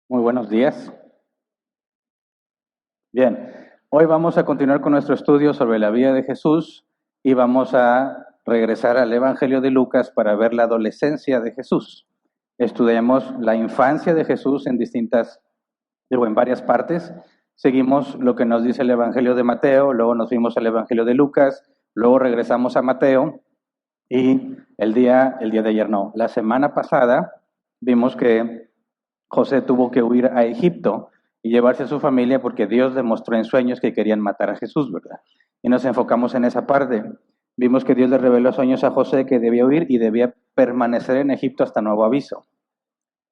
Muy buenos días. Bien, hoy vamos a continuar con nuestro estudio sobre la vida de Jesús y vamos a regresar al Evangelio de Lucas para ver la adolescencia de Jesús. Estudiamos la infancia de Jesús en varias partes. Seguimos lo que nos dice el Evangelio de Mateo, luego nos fuimos al Evangelio de Lucas, luego regresamos a Mateo y el día de ayer no, la semana pasada vimos que José tuvo que huir a Egipto y llevarse a su familia porque Dios demostró en sueños que querían matar a Jesús, ¿verdad? Y nos enfocamos en esa parte. Vimos que Dios le reveló sueños a José que debía huir y debía permanecer en Egipto hasta nuevo aviso.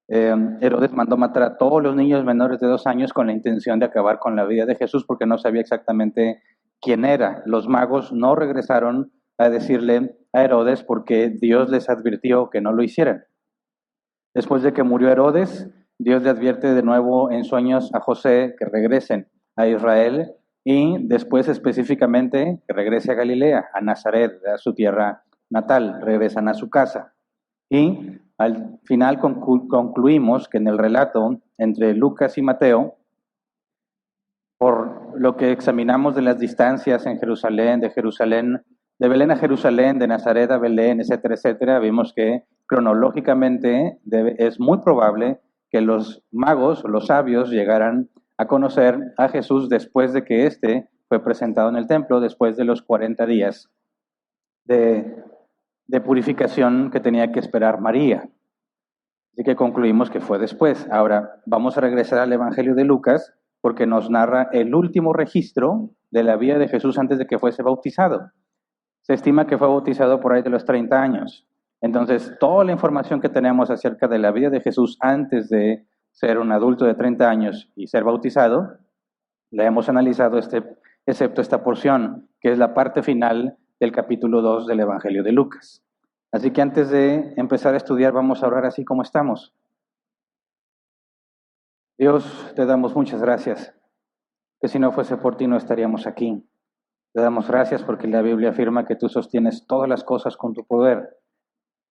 Herodes mandó matar a todos los niños menores de 2 años con la intención de acabar con la vida de Jesús porque no sabía exactamente quién era. Los magos no regresaron a decirle a Herodes porque Dios les advirtió que no lo hicieran. Después de que murió Herodes, Dios le advierte de nuevo en sueños a José que regresen a Israel y después específicamente que regrese a Galilea, a Nazaret, a su tierra natal, regresan a su casa. Y al final concluimos que en el relato entre Lucas y Mateo, por lo que examinamos de las distancias en Jerusalén, de Belén a Jerusalén, de Nazaret a Belén, etcétera, etcétera, vimos que cronológicamente es muy probable que los magos, los sabios, llegaran a conocer a Jesús después de que éste fue presentado en el templo, después de los 40 días de, de purificación que tenía que esperar María. Así que concluimos que fue después. Ahora, vamos a regresar al Evangelio de Lucas porque nos narra el último registro de la vida de Jesús antes de que fuese bautizado. Se estima que fue bautizado por ahí de los 30 años. Entonces, toda la información que tenemos acerca de la vida de Jesús antes de ser un adulto de 30 años y ser bautizado, la hemos analizado excepto esta porción, que es la parte final del capítulo 2 del Evangelio de Lucas. Así que antes de empezar a estudiar, vamos a orar así como estamos. Dios, te damos muchas gracias, que si no fuese por ti no estaríamos aquí. Te damos gracias porque la Biblia afirma que tú sostienes todas las cosas con tu poder.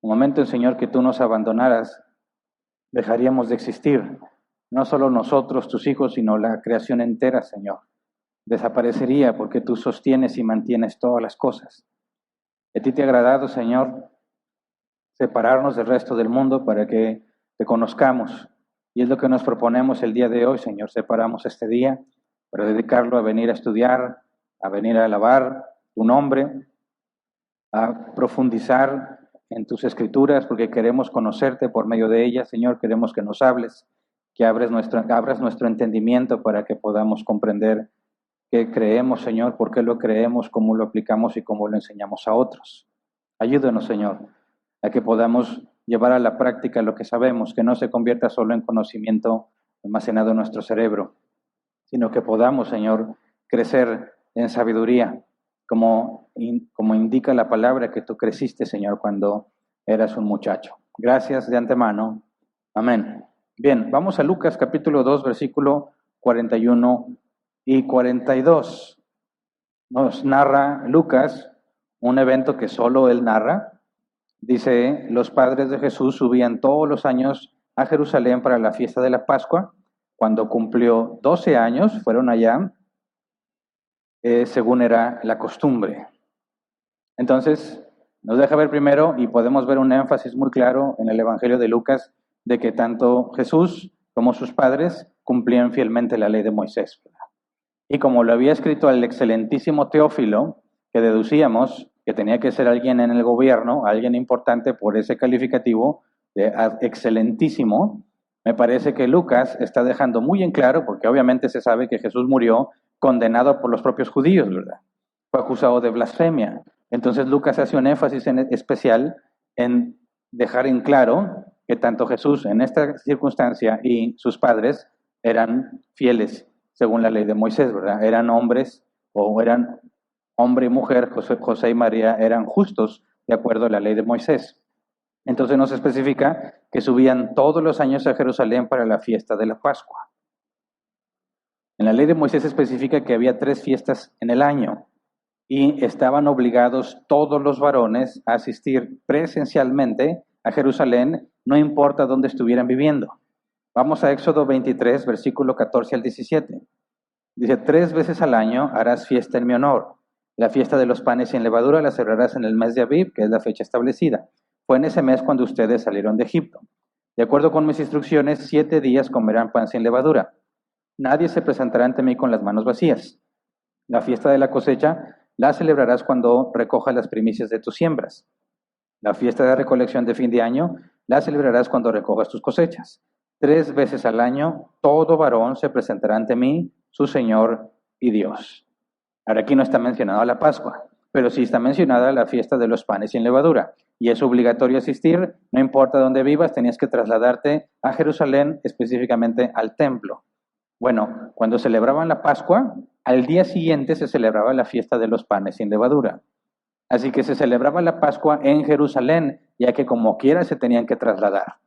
Un momento, Señor, que tú nos abandonaras, dejaríamos de existir. No solo nosotros, tus hijos, sino la creación entera, Señor. Desaparecería porque tú sostienes y mantienes todas las cosas. A ti te ha agradado, Señor, separarnos del resto del mundo para que te conozcamos. Y es lo que nos proponemos el día de hoy, Señor. Separamos este día para dedicarlo a venir a estudiar, a venir a alabar tu nombre, a profundizar en tus escrituras, porque queremos conocerte por medio de ellas, Señor. Queremos que nos hables, que abras nuestro entendimiento para que podamos comprender qué creemos, Señor, por qué lo creemos, cómo lo aplicamos y cómo lo enseñamos a otros. Ayúdanos, Señor, a que podamos llevar a la práctica lo que sabemos, que no se convierta solo en conocimiento almacenado en nuestro cerebro, sino que podamos, Señor, crecer en sabiduría, como indica la palabra que tú creciste, Señor, cuando eras un muchacho. Gracias de antemano. Amén. Bien, vamos a Lucas capítulo 2, versículo 41 y 42. Nos narra Lucas un evento que solo él narra. Dice, los padres de Jesús subían todos los años a Jerusalén para la fiesta de la Pascua. Cuando cumplió 12 años, fueron allá, según era la costumbre. Entonces, nos deja ver primero, y podemos ver un énfasis muy claro en el Evangelio de Lucas, de que tanto Jesús como sus padres cumplían fielmente la ley de Moisés. Y como lo había escrito el excelentísimo Teófilo, que deducíamos que tenía que ser alguien en el gobierno, alguien importante por ese calificativo de excelentísimo, me parece que Lucas está dejando muy en claro, porque obviamente se sabe que Jesús murió condenado por los propios judíos, ¿verdad? Fue acusado de blasfemia. Entonces Lucas hace un énfasis especial en dejar en claro que tanto Jesús en esta circunstancia y sus padres eran fieles según la ley de Moisés, ¿verdad? Eran hombres o eran hombre y mujer, José y María eran justos de acuerdo a la ley de Moisés. Entonces nos especifica que subían todos los años a Jerusalén para la fiesta de la Pascua. En la ley de Moisés especifica que había 3 fiestas en el año y estaban obligados todos los varones a asistir presencialmente a Jerusalén, no importa dónde estuvieran viviendo. Vamos a Éxodo 23, versículo 14 al 17. Dice, 3 veces al año harás fiesta en mi honor. La fiesta de los panes sin levadura la celebrarás en el mes de Abib, que es la fecha establecida. Fue en ese mes cuando ustedes salieron de Egipto. De acuerdo con mis instrucciones, 7 días comerán pan sin levadura. Nadie se presentará ante mí con las manos vacías. La fiesta de la cosecha la celebrarás cuando recojas las primicias de tus siembras. La fiesta de recolección de fin de año la celebrarás cuando recojas tus cosechas. 3 veces al año todo varón se presentará ante mí, su Señor y Dios. Ahora aquí no está mencionada la Pascua, pero sí está mencionada la fiesta de los panes sin levadura. Y es obligatorio asistir, no importa dónde vivas, tenías que trasladarte a Jerusalén, específicamente al templo. Bueno, cuando celebraban la Pascua, al día siguiente se celebraba la fiesta de los panes sin levadura. Así que se celebraba la Pascua en Jerusalén, ya que como quiera se tenían que trasladar.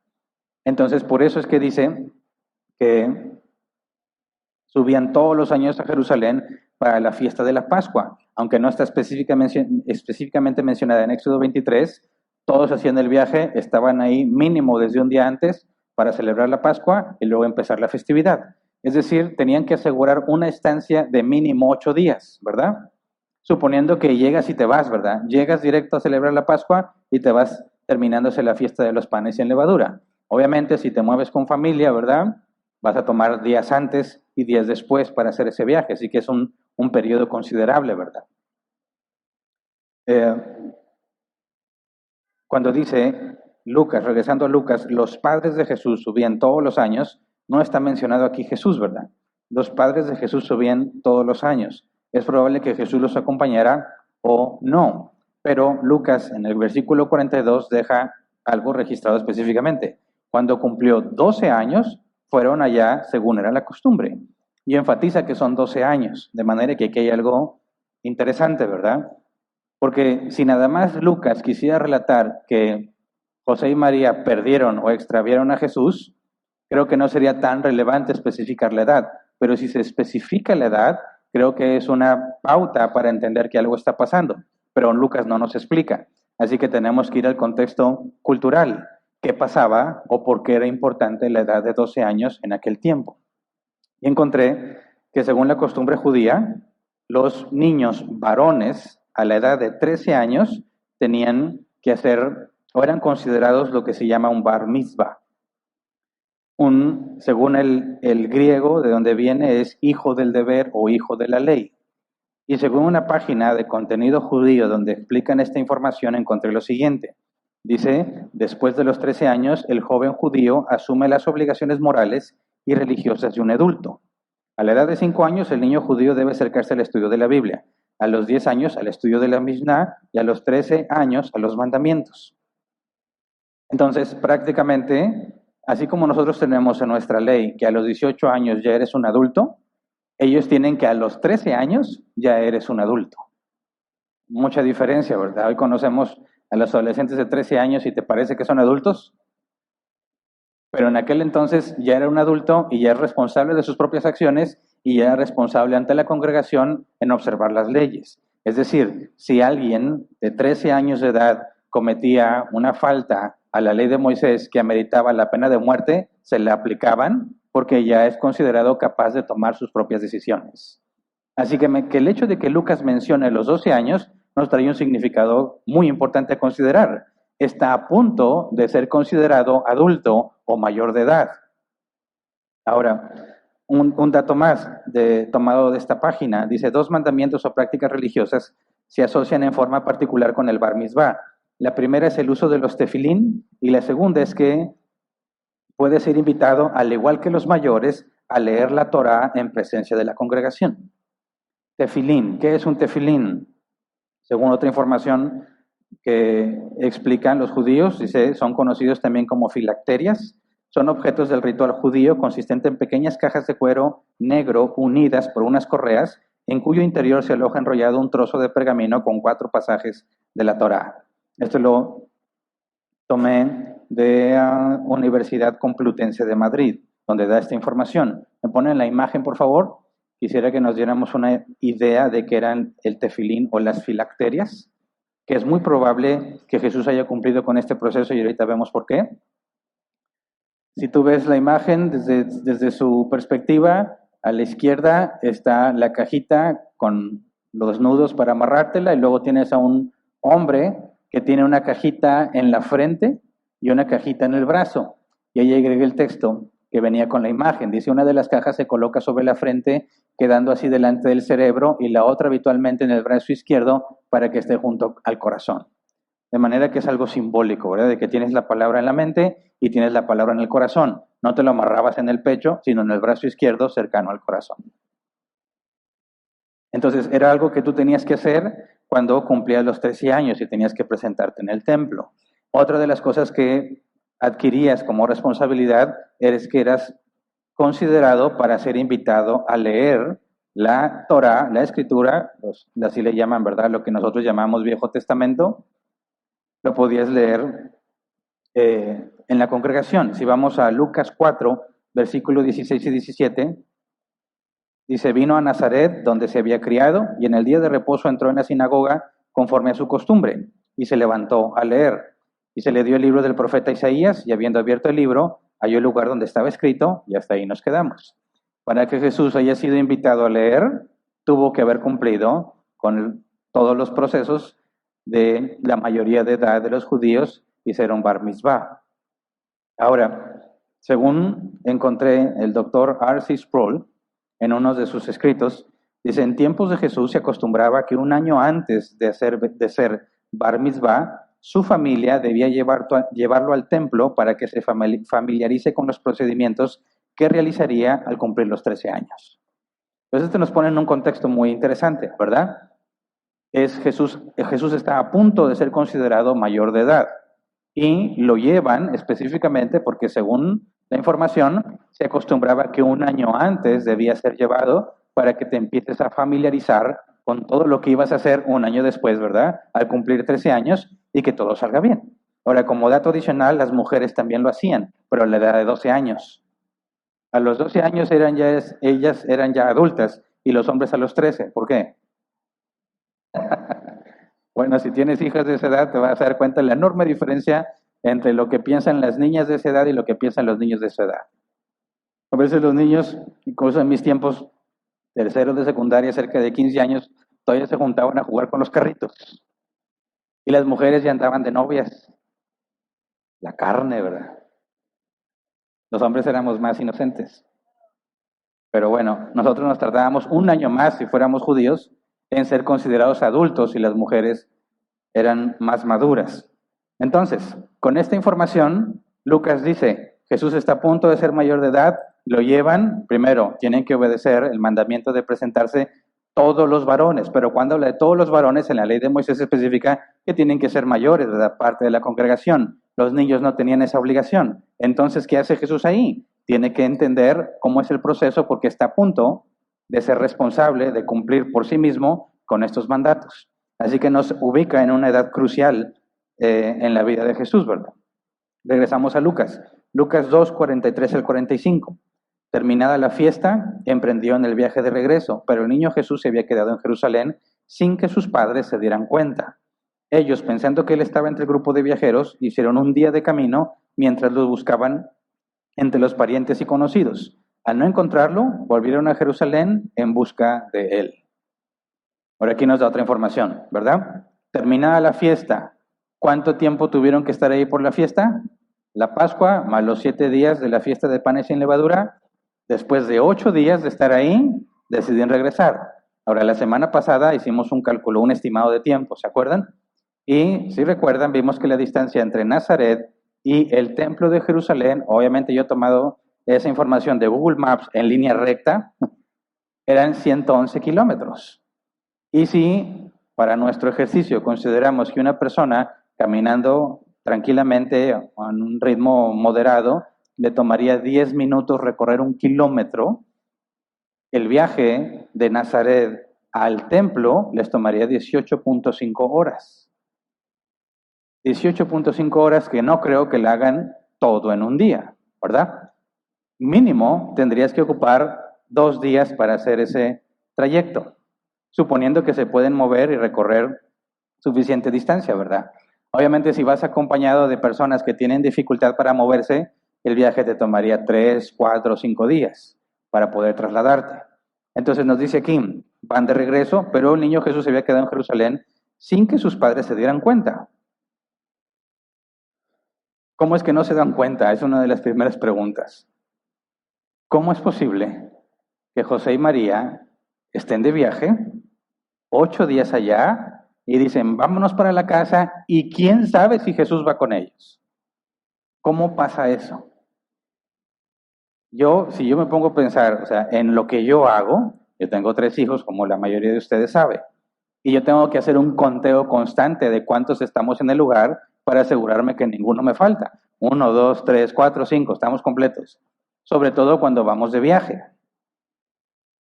Entonces, por eso es que dice que subían todos los años a Jerusalén para la fiesta de la Pascua. Aunque no está específicamente mencionada en Éxodo 23, todos hacían el viaje, estaban ahí mínimo desde un día antes para celebrar la Pascua y luego empezar la festividad. Es decir, tenían que asegurar una estancia de mínimo 8 días, ¿verdad? Suponiendo que llegas y te vas, ¿verdad? Llegas directo a celebrar la Pascua y te vas terminándose la fiesta de los panes sin levadura. Obviamente, si te mueves con familia, ¿verdad? Vas a tomar días antes y días después para hacer ese viaje, así que es un periodo considerable, ¿verdad? Cuando dice Lucas, regresando a Lucas, los padres de Jesús subían todos los años, no está mencionado aquí Jesús, ¿verdad? Los padres de Jesús subían todos los años. Es probable que Jesús los acompañara o no, pero Lucas en el versículo 42 deja algo registrado específicamente. Cuando cumplió 12 años, fueron allá según era la costumbre. Y enfatiza que son 12 años, de manera que aquí hay algo interesante, ¿verdad? Porque si nada más Lucas quisiera relatar que José y María perdieron o extraviaron a Jesús, creo que no sería tan relevante especificar la edad. Pero si se especifica la edad, creo que es una pauta para entender que algo está pasando. Pero Lucas no nos explica. Así que tenemos que ir al contexto cultural. ¿Qué pasaba o por qué era importante la edad de 12 años en aquel tiempo? Y encontré que según la costumbre judía, los niños varones a la edad de 13 años tenían que hacer o eran considerados lo que se llama un bar mitzvah. Según el griego, de donde viene, es hijo del deber o hijo de la ley. Y según una página de contenido judío donde explican esta información, encontré lo siguiente. Dice, después de los 13 años, el joven judío asume las obligaciones morales y religiosas de un adulto. A la edad de 5 años, el niño judío debe acercarse al estudio de la Biblia. A los 10 años, al estudio de la Mishnah, y a los 13 años, a los mandamientos. Entonces, prácticamente, así como nosotros tenemos en nuestra ley que a los 18 años ya eres un adulto, ellos tienen que a los 13 años ya eres un adulto. Mucha diferencia, ¿verdad? Hoy conocemos a los adolescentes de 13 años y te parece que son adultos, pero en aquel entonces ya era un adulto y ya es responsable de sus propias acciones y ya era responsable ante la congregación en observar las leyes. Es decir, si alguien de 13 años de edad cometía una falta a la ley de Moisés que ameritaba la pena de muerte, se le aplicaban porque ya es considerado capaz de tomar sus propias decisiones. Así que el hecho de que Lucas mencione los 12 años nos trae un significado muy importante a considerar. Está a punto de ser considerado adulto o mayor de edad. Ahora, un dato más tomado de esta página. Dice, 2 mandamientos o prácticas religiosas se asocian en forma particular con el bar mitzvah. La primera es el uso de los tefilín y la segunda es que puede ser invitado, al igual que los mayores, a leer la Torá en presencia de la congregación. Tefilín, ¿qué es un tefilín? Según otra información que explican los judíos, dice, son conocidos también como filacterias. Son objetos del ritual judío consistente en pequeñas cajas de cuero negro unidas por unas correas, en cuyo interior se aloja enrollado un trozo de pergamino con 4 pasajes de la Torá. Esto lo tomé de Universidad Complutense de Madrid, donde da esta información. ¿Me ponen la imagen, por favor? Quisiera que nos diéramos una idea de qué eran el tefilín o las filacterias, que es muy probable que Jesús haya cumplido con este proceso y ahorita vemos por qué. Si tú ves la imagen desde su perspectiva, a la izquierda está la cajita con los nudos para amarrártela y luego tienes a un hombre que tiene una cajita en la frente y una cajita en el brazo. Y ahí agregué el texto que venía con la imagen. Dice, una de las cajas se coloca sobre la frente, quedando así delante del cerebro, y la otra habitualmente en el brazo izquierdo para que esté junto al corazón. De manera que es algo simbólico, ¿verdad? De que tienes la palabra en la mente y tienes la palabra en el corazón. No te lo amarrabas en el pecho, sino en el brazo izquierdo cercano al corazón. Entonces, era algo que tú tenías que hacer cuando cumplías los 13 años y tenías que presentarte en el templo. Otra de las cosas que adquirías como responsabilidad es que eras considerado para ser invitado a leer la Torá, la Escritura, así le llaman, ¿verdad? Lo que nosotros llamamos Viejo Testamento, lo podías leer en la congregación. Si vamos a Lucas 4, versículos 16 y 17, dice, vino a Nazaret, donde se había criado, y en el día de reposo entró en la sinagoga conforme a su costumbre, y se levantó a leer. Y se le dio el libro del profeta Isaías, y habiendo abierto el libro, halló el lugar donde estaba escrito, y hasta ahí nos quedamos. Para que Jesús haya sido invitado a leer, tuvo que haber cumplido con todos los procesos de la mayoría de edad de los judíos y ser un bar mitzvah. Ahora, según encontré el doctor R.C. Sproul, en uno de sus escritos, dice, en tiempos de Jesús se acostumbraba que un año antes de ser bar mitzvah, su familia debía llevarlo al templo para que se familiarice con los procedimientos que realizaría al cumplir los 13 años. Entonces esto nos pone en un contexto muy interesante, ¿verdad? Jesús está a punto de ser considerado mayor de edad y lo llevan específicamente porque según la información se acostumbraba que un año antes debía ser llevado para que te empieces a familiarizar con todo lo que ibas a hacer un año después, ¿verdad? Al cumplir 13 años y que todo salga bien. Ahora, como dato adicional, las mujeres también lo hacían, pero a la edad de 12 años. A los 12 años ellas eran ya adultas y los hombres a los 13. ¿Por qué? Bueno, si tienes hijas de esa edad, te vas a dar cuenta de la enorme diferencia entre lo que piensan las niñas de esa edad y lo que piensan los niños de esa edad. A veces los niños, incluso en mis tiempos, terceros de secundaria, cerca de 15 años, todavía se juntaban a jugar con los carritos. Y las mujeres ya andaban de novias. La carne, ¿verdad? Los hombres éramos más inocentes. Pero bueno, nosotros nos tardábamos un año más, si fuéramos judíos, en ser considerados adultos y las mujeres eran más maduras. Entonces, con esta información, Lucas dice, Jesús está a punto de ser mayor de edad, lo llevan, primero, tienen que obedecer el mandamiento de presentarse todos los varones, pero cuando habla de todos los varones, en la ley de Moisés especifica que tienen que ser mayores, ¿verdad? Parte de la congregación. Los niños no tenían esa obligación. Entonces, ¿qué hace Jesús ahí? Tiene que entender cómo es el proceso porque está a punto de ser responsable, de cumplir por sí mismo con estos mandatos. Así que nos ubica en una edad crucial en la vida de Jesús, ¿verdad? Regresamos a Lucas. Lucas 2, 43 al 45. Terminada la fiesta, emprendió en el viaje de regreso, pero el niño Jesús se había quedado en Jerusalén sin que sus padres se dieran cuenta. Ellos, pensando que él estaba entre el grupo de viajeros, hicieron un día de camino mientras los buscaban entre los parientes y conocidos. Al no encontrarlo, volvieron a Jerusalén en busca de él. Ahora aquí nos da otra información, ¿verdad? Terminada la fiesta, ¿cuánto tiempo tuvieron que estar ahí por la fiesta? La Pascua, más los 7 días de la fiesta de panes sin levadura. Después de 8 días de estar ahí, decidieron regresar. Ahora, la semana pasada hicimos un cálculo, un estimado de tiempo, ¿se acuerdan? Y si recuerdan, vimos que la distancia entre Nazaret y el templo de Jerusalén, obviamente yo he tomado esa información de Google Maps en línea recta, eran 111 kilómetros. Y si para nuestro ejercicio consideramos que una persona caminando tranquilamente a un ritmo moderado le tomaría 10 minutos recorrer 1 kilómetro, el viaje de Nazaret al templo les tomaría 18.5 horas. 18.5 horas que no creo que la hagan todo en un día, ¿verdad? Mínimo tendrías que ocupar 2 días para hacer ese trayecto, suponiendo que se pueden mover y recorrer suficiente distancia, ¿verdad? Obviamente si vas acompañado de personas que tienen dificultad para moverse, el viaje te tomaría 3, 4, 5 días para poder trasladarte. Entonces nos dice aquí, van de regreso, pero el niño Jesús se había quedado en Jerusalén sin que sus padres se dieran cuenta. ¿Cómo es que no se dan cuenta? Es una de las primeras preguntas. ¿Cómo es posible que José y María estén de viaje 8 días allá y dicen, vámonos para la casa y quién sabe si Jesús va con ellos? ¿Cómo pasa eso? Si yo me pongo a pensar, o sea, en lo que yo hago, yo tengo 3 hijos, como la mayoría de ustedes sabe, y yo tengo que hacer un conteo constante de cuántos estamos en el lugar para asegurarme que ninguno me falta. 1, 2, 3, 4, 5, estamos completos. Sobre todo cuando vamos de viaje.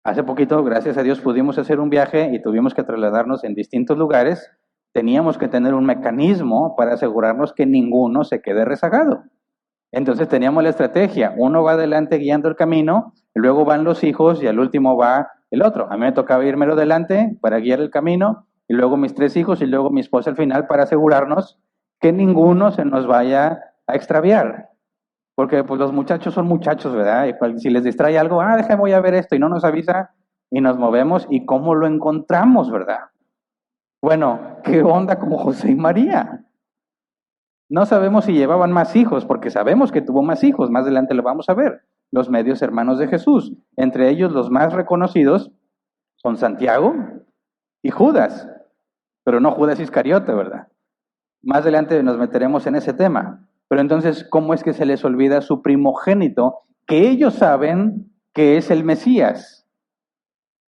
Hace poquito, gracias a Dios, pudimos hacer un viaje y tuvimos que trasladarnos en distintos lugares. Teníamos que tener un mecanismo para asegurarnos que ninguno se quede rezagado. Entonces teníamos la estrategia, uno va adelante guiando el camino, luego van los hijos y al último va el otro. A mí me tocaba irme delante para guiar el camino, y luego mis 3 hijos y luego mi esposa al final para asegurarnos que ninguno se nos vaya a extraviar. Porque pues los muchachos son muchachos, ¿verdad? Y si les distrae algo, déjame voy a ver esto y no nos avisa y nos movemos y cómo lo encontramos, ¿verdad? Bueno, ¿qué onda como José y María? No sabemos si llevaban más hijos, porque sabemos que tuvo más hijos, más adelante lo vamos a ver, los medios hermanos de Jesús. Entre ellos los más reconocidos son Santiago y Judas, pero no Judas Iscariote, ¿verdad? Más adelante nos meteremos en ese tema. Pero entonces, ¿cómo es que se les olvida su primogénito, que ellos saben que es el Mesías?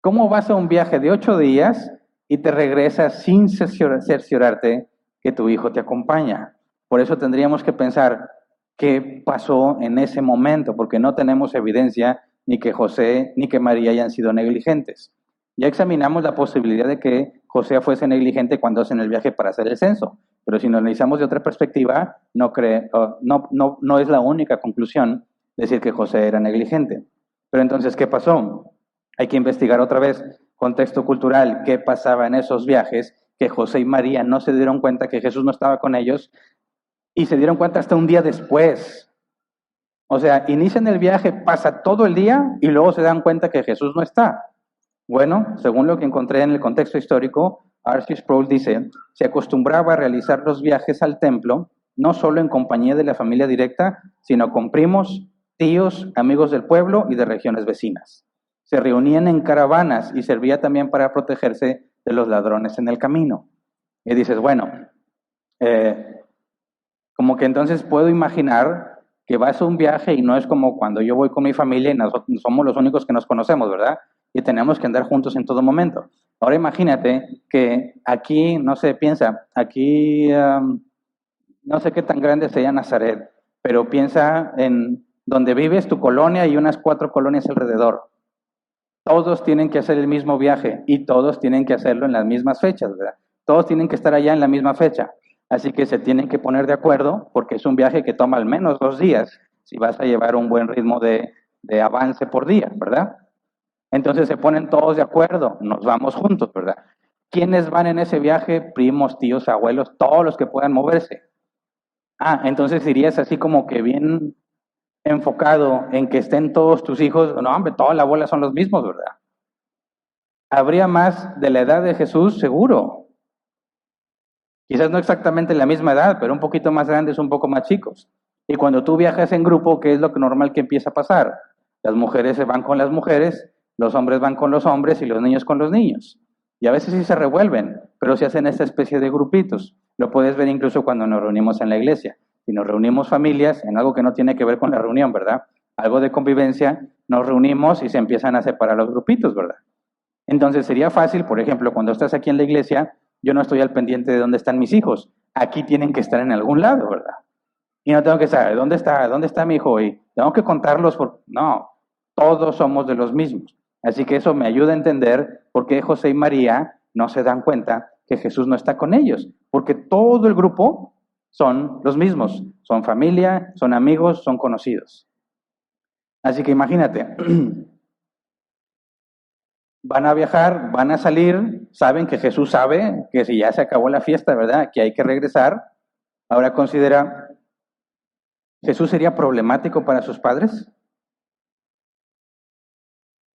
¿Cómo vas a un viaje de 8 días y te regresas sin cerciorarte que tu hijo te acompaña? Por eso tendríamos que pensar qué pasó en ese momento, porque no tenemos evidencia ni que José ni que María hayan sido negligentes. Ya examinamos la posibilidad de que José fuese negligente cuando hacen el viaje para hacer el censo, pero si nos analizamos de otra perspectiva, no es la única conclusión decir que José era negligente. Pero entonces, ¿qué pasó? Hay que investigar otra vez, contexto cultural, qué pasaba en esos viajes, que José y María no se dieron cuenta que Jesús no estaba con ellos, y se dieron cuenta hasta un día después. O sea, inician el viaje, pasa todo el día y luego se dan cuenta que Jesús no está. Bueno, según lo que encontré en el contexto histórico, R.C. Sproul dice, se acostumbraba a realizar los viajes al templo, no solo en compañía de la familia directa, sino con primos, tíos, amigos del pueblo y de regiones vecinas. Se reunían en caravanas y servía también para protegerse de los ladrones en el camino. Y dices, bueno, como que entonces puedo imaginar que vas a un viaje y no es como cuando yo voy con mi familia y nosotros somos los únicos que nos conocemos, ¿verdad? Y tenemos que andar juntos en todo momento. Ahora imagínate que aquí, no sé, piensa, aquí no sé qué tan grande sea Nazaret, pero piensa en donde vives, tu colonia y unas 4 colonias alrededor. Todos tienen que hacer el mismo viaje y todos tienen que hacerlo en las mismas fechas, ¿verdad? Todos tienen que estar allá en la misma fecha. Así que se tienen que poner de acuerdo porque es un viaje que toma al menos 2 días si vas a llevar un buen ritmo de avance por día, ¿verdad? Entonces se ponen todos de acuerdo, nos vamos juntos, ¿verdad? ¿Quiénes van en ese viaje? Primos, tíos, abuelos, todos los que puedan moverse. Entonces dirías así como que bien enfocado en que estén todos tus hijos, no, hombre, toda la bola son los mismos, ¿verdad? Habría más de la edad de Jesús, seguro. Quizás no exactamente la misma edad, pero un poquito más grandes, un poco más chicos. Y cuando tú viajas en grupo, ¿qué es lo que normal que empieza a pasar? Las mujeres se van con las mujeres, los hombres van con los hombres y los niños con los niños. Y a veces sí se revuelven, pero se hacen esta especie de grupitos. Lo puedes ver incluso cuando nos reunimos en la iglesia. Si nos reunimos familias, en algo que no tiene que ver con la reunión, ¿verdad? Algo de convivencia, nos reunimos y se empiezan a separar los grupitos, ¿verdad? Entonces sería fácil, por ejemplo, cuando estás aquí en la iglesia, yo no estoy al pendiente de dónde están mis hijos. Aquí tienen que estar en algún lado, ¿verdad? Y no tengo que saber, ¿dónde está mi hijo hoy? Tengo que contarlos, no, todos somos de los mismos. Así que eso me ayuda a entender por qué José y María no se dan cuenta que Jesús no está con ellos, porque todo el grupo son los mismos, son familia, son amigos, son conocidos. Así que imagínate, van a viajar, van a salir, saben que Jesús sabe que si ya se acabó la fiesta, ¿verdad? Que hay que regresar. Ahora considera ¿Jesús sería problemático para sus padres?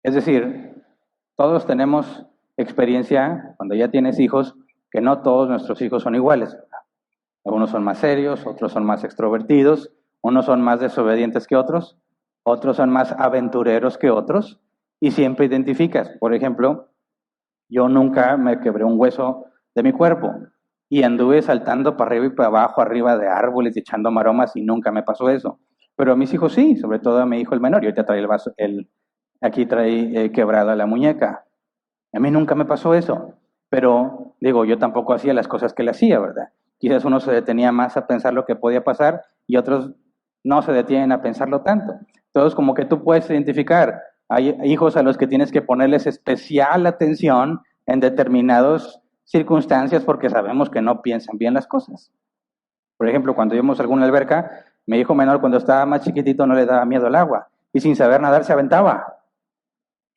Es decir, todos tenemos experiencia cuando ya tienes hijos, que no todos nuestros hijos son iguales. Algunos son más serios, otros son más extrovertidos, unos son más desobedientes que otros son más aventureros que otros, y siempre identificas. Por ejemplo, yo nunca me quebré un hueso de mi cuerpo y anduve saltando para arriba y para abajo, arriba de árboles, y echando maromas, y nunca me pasó eso. Pero a mis hijos sí, sobre todo a mi hijo el menor, y ahorita trae aquí trae quebrada la muñeca. A mí nunca me pasó eso, pero digo, yo tampoco hacía las cosas que él hacía, ¿verdad? Quizás uno se detenía más a pensar lo que podía pasar y otros no se detienen a pensarlo tanto. Entonces, como que tú puedes identificar, hay hijos a los que tienes que ponerles especial atención en determinadas circunstancias porque sabemos que no piensan bien las cosas. Por ejemplo, cuando íbamos a alguna alberca, mi hijo menor cuando estaba más chiquitito no le daba miedo al agua y sin saber nadar se aventaba.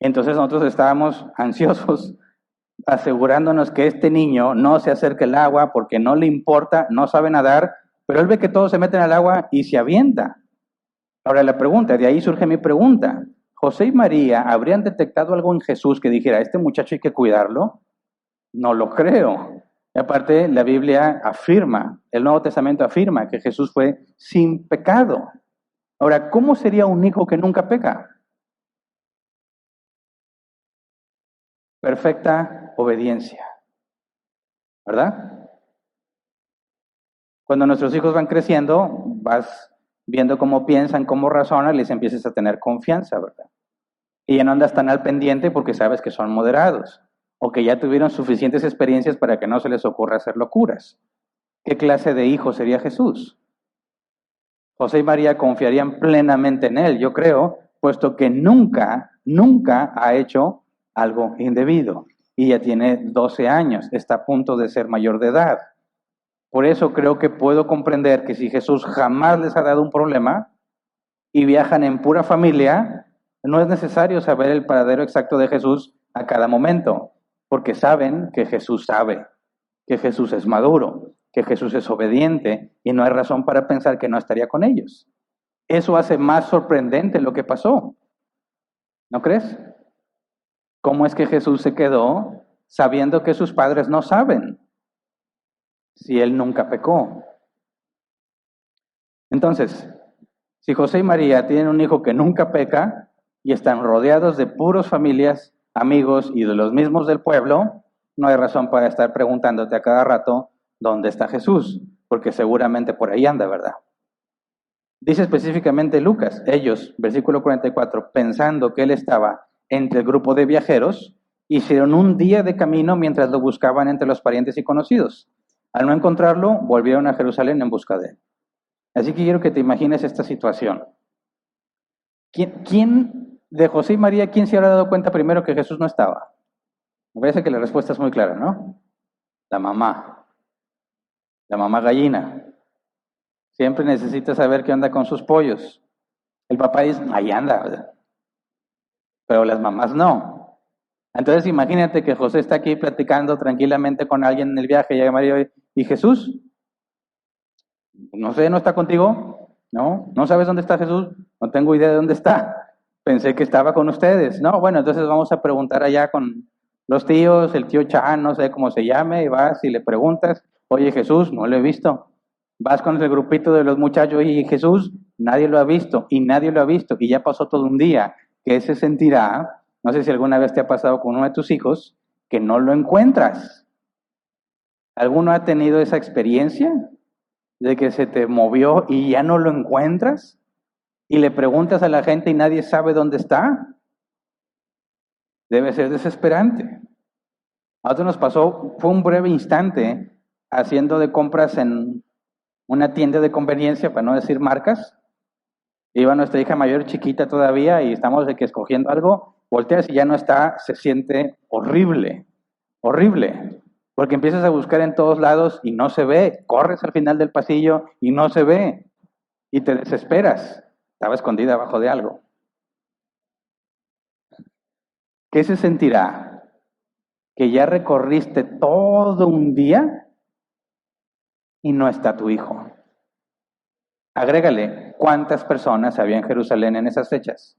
Entonces nosotros estábamos ansiosos asegurándonos que este niño no se acerque al agua porque no le importa, no sabe nadar, pero él ve que todos se meten al agua y se avienta. Ahora la pregunta, de ahí surge mi pregunta. ¿José y María habrían detectado algo en Jesús que dijera, este muchacho hay que cuidarlo? No lo creo. Y aparte, la Biblia afirma, el Nuevo Testamento afirma que Jesús fue sin pecado. Ahora, ¿cómo sería un hijo que nunca peca? Perfecta obediencia, ¿verdad? Cuando nuestros hijos van creciendo, vas viendo cómo piensan, cómo razonan, les empiezas a tener confianza, ¿verdad? Y ya no andas tan al pendiente porque sabes que son moderados o que ya tuvieron suficientes experiencias para que no se les ocurra hacer locuras. ¿Qué clase de hijo sería Jesús? José y María confiarían plenamente en él, yo creo, puesto que nunca ha hecho algo indebido. Y ya tiene 12 años, está a punto de ser mayor de edad. Por eso creo que puedo comprender que si Jesús jamás les ha dado un problema y viajan en pura familia, no es necesario saber el paradero exacto de Jesús a cada momento, porque saben que Jesús sabe, que Jesús es maduro, que Jesús es obediente y no hay razón para pensar que no estaría con ellos. Eso hace más sorprendente lo que pasó, ¿no crees? ¿Cómo es que Jesús se quedó sabiendo que sus padres no saben si él nunca pecó? Entonces, si José y María tienen un hijo que nunca peca y están rodeados de puros familias, amigos y de los mismos del pueblo, no hay razón para estar preguntándote a cada rato dónde está Jesús, porque seguramente por ahí anda, ¿verdad? Dice específicamente Lucas, ellos, versículo 44, pensando que él estaba entre el grupo de viajeros, hicieron un día de camino mientras lo buscaban entre los parientes y conocidos. Al no encontrarlo, volvieron a Jerusalén en busca de él. Así que quiero que te imagines esta situación. ¿Quién de José y María, quién se habrá dado cuenta primero que Jesús no estaba? Me parece que la respuesta es muy clara, ¿no? La mamá gallina. Siempre necesita saber qué anda con sus pollos. El papá dice, ahí anda, ¿verdad? Pero las mamás no. Entonces imagínate que José está aquí platicando tranquilamente con alguien en el viaje, y llega María y Jesús, no sé, ¿no está contigo? ¿No? ¿No sabes dónde está Jesús? No tengo idea de dónde está. Pensé que estaba con ustedes. No, bueno, entonces vamos a preguntar allá con los tíos, el tío Chan, no sé cómo se llame, y vas y le preguntas, oye Jesús, no lo he visto. Vas con el grupito de los muchachos y Jesús, nadie lo ha visto y nadie lo ha visto y ya pasó todo un día. ¿Qué se sentirá? No sé si alguna vez te ha pasado con uno de tus hijos que no lo encuentras. ¿Alguno ha tenido esa experiencia de que se te movió y ya no lo encuentras? Y le preguntas a la gente y nadie sabe dónde está. Debe ser desesperante. A nosotros nos pasó, fue un breve instante haciendo de compras en una tienda de conveniencia, para no decir marcas. Iba nuestra hija mayor chiquita todavía y estamos de que escogiendo algo, volteas y ya no está, se siente horrible, horrible. Porque empiezas a buscar en todos lados y no se ve, corres al final del pasillo y no se ve y te desesperas. Estaba escondida abajo de algo. ¿Qué se sentirá? Que ya recorriste todo un día y no está tu hijo. Agrégale ¿Cuántas personas había en Jerusalén en esas fechas?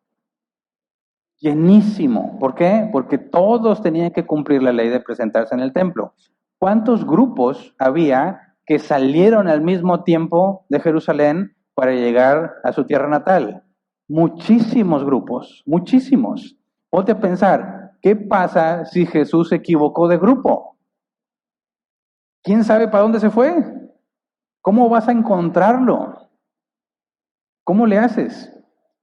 Llenísimo. ¿Por qué? Porque todos tenían que cumplir la ley de presentarse en el templo. ¿Cuántos grupos había que salieron al mismo tiempo de Jerusalén para llegar a su tierra natal? Muchísimos grupos, muchísimos. Ponte a pensar, ¿qué pasa si Jesús se equivocó de grupo? ¿Quién sabe para dónde se fue? ¿Cómo vas a encontrarlo? ¿Cómo le haces?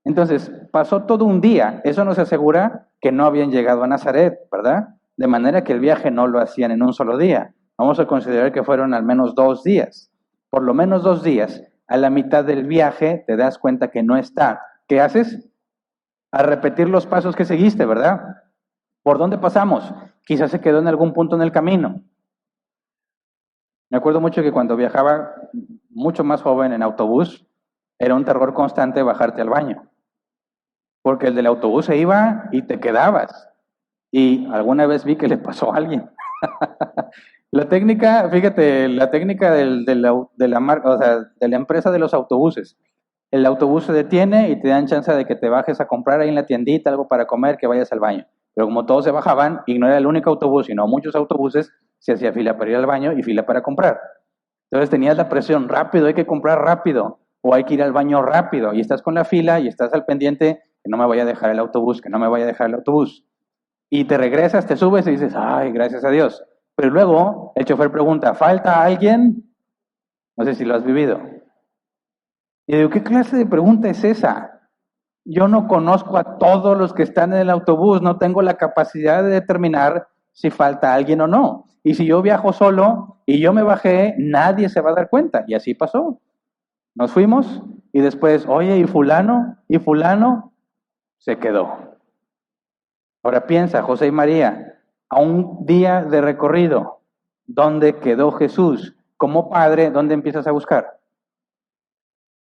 Entonces, pasó todo un día. Eso nos asegura que no habían llegado a Nazaret, ¿verdad? De manera que el viaje no lo hacían en un solo día. Vamos a considerar que fueron al menos 2 días. Por lo menos 2 días. A la mitad del viaje te das cuenta que no está. ¿Qué haces? A repetir los pasos que seguiste, ¿verdad? ¿Por dónde pasamos? Quizás se quedó en algún punto en el camino. Me acuerdo mucho que cuando viajaba mucho más joven en autobús, era un terror constante bajarte al baño. Porque el del autobús se iba y te quedabas. Y alguna vez vi que le pasó a alguien. La técnica, fíjate, la técnica de la empresa de los autobuses. El autobús se detiene y te dan chance de que te bajes a comprar ahí en la tiendita algo para comer, que vayas al baño. Pero como todos se bajaban, y no era el único autobús, sino muchos autobuses, se hacía fila para ir al baño y fila para comprar. Entonces tenías la presión, rápido, hay que comprar rápido, o hay que ir al baño rápido, y estás con la fila y estás al pendiente, que no me vaya a dejar el autobús, que no me vaya a dejar el autobús. Y te regresas, te subes y dices, ay, gracias a Dios. Pero luego el chofer pregunta, ¿falta alguien? No sé si lo has vivido. Y digo, ¿qué clase de pregunta es esa? Yo no conozco a todos los que están en el autobús, no tengo la capacidad de determinar si falta alguien o no. Y si yo viajo solo y yo me bajé, nadie se va a dar cuenta. Y así pasó. Nos fuimos y después, oye, ¿y fulano? ¿Y fulano? Se quedó. Ahora piensa, José y María, a un día de recorrido, ¿dónde quedó Jesús? Como padre, ¿dónde empiezas a buscar?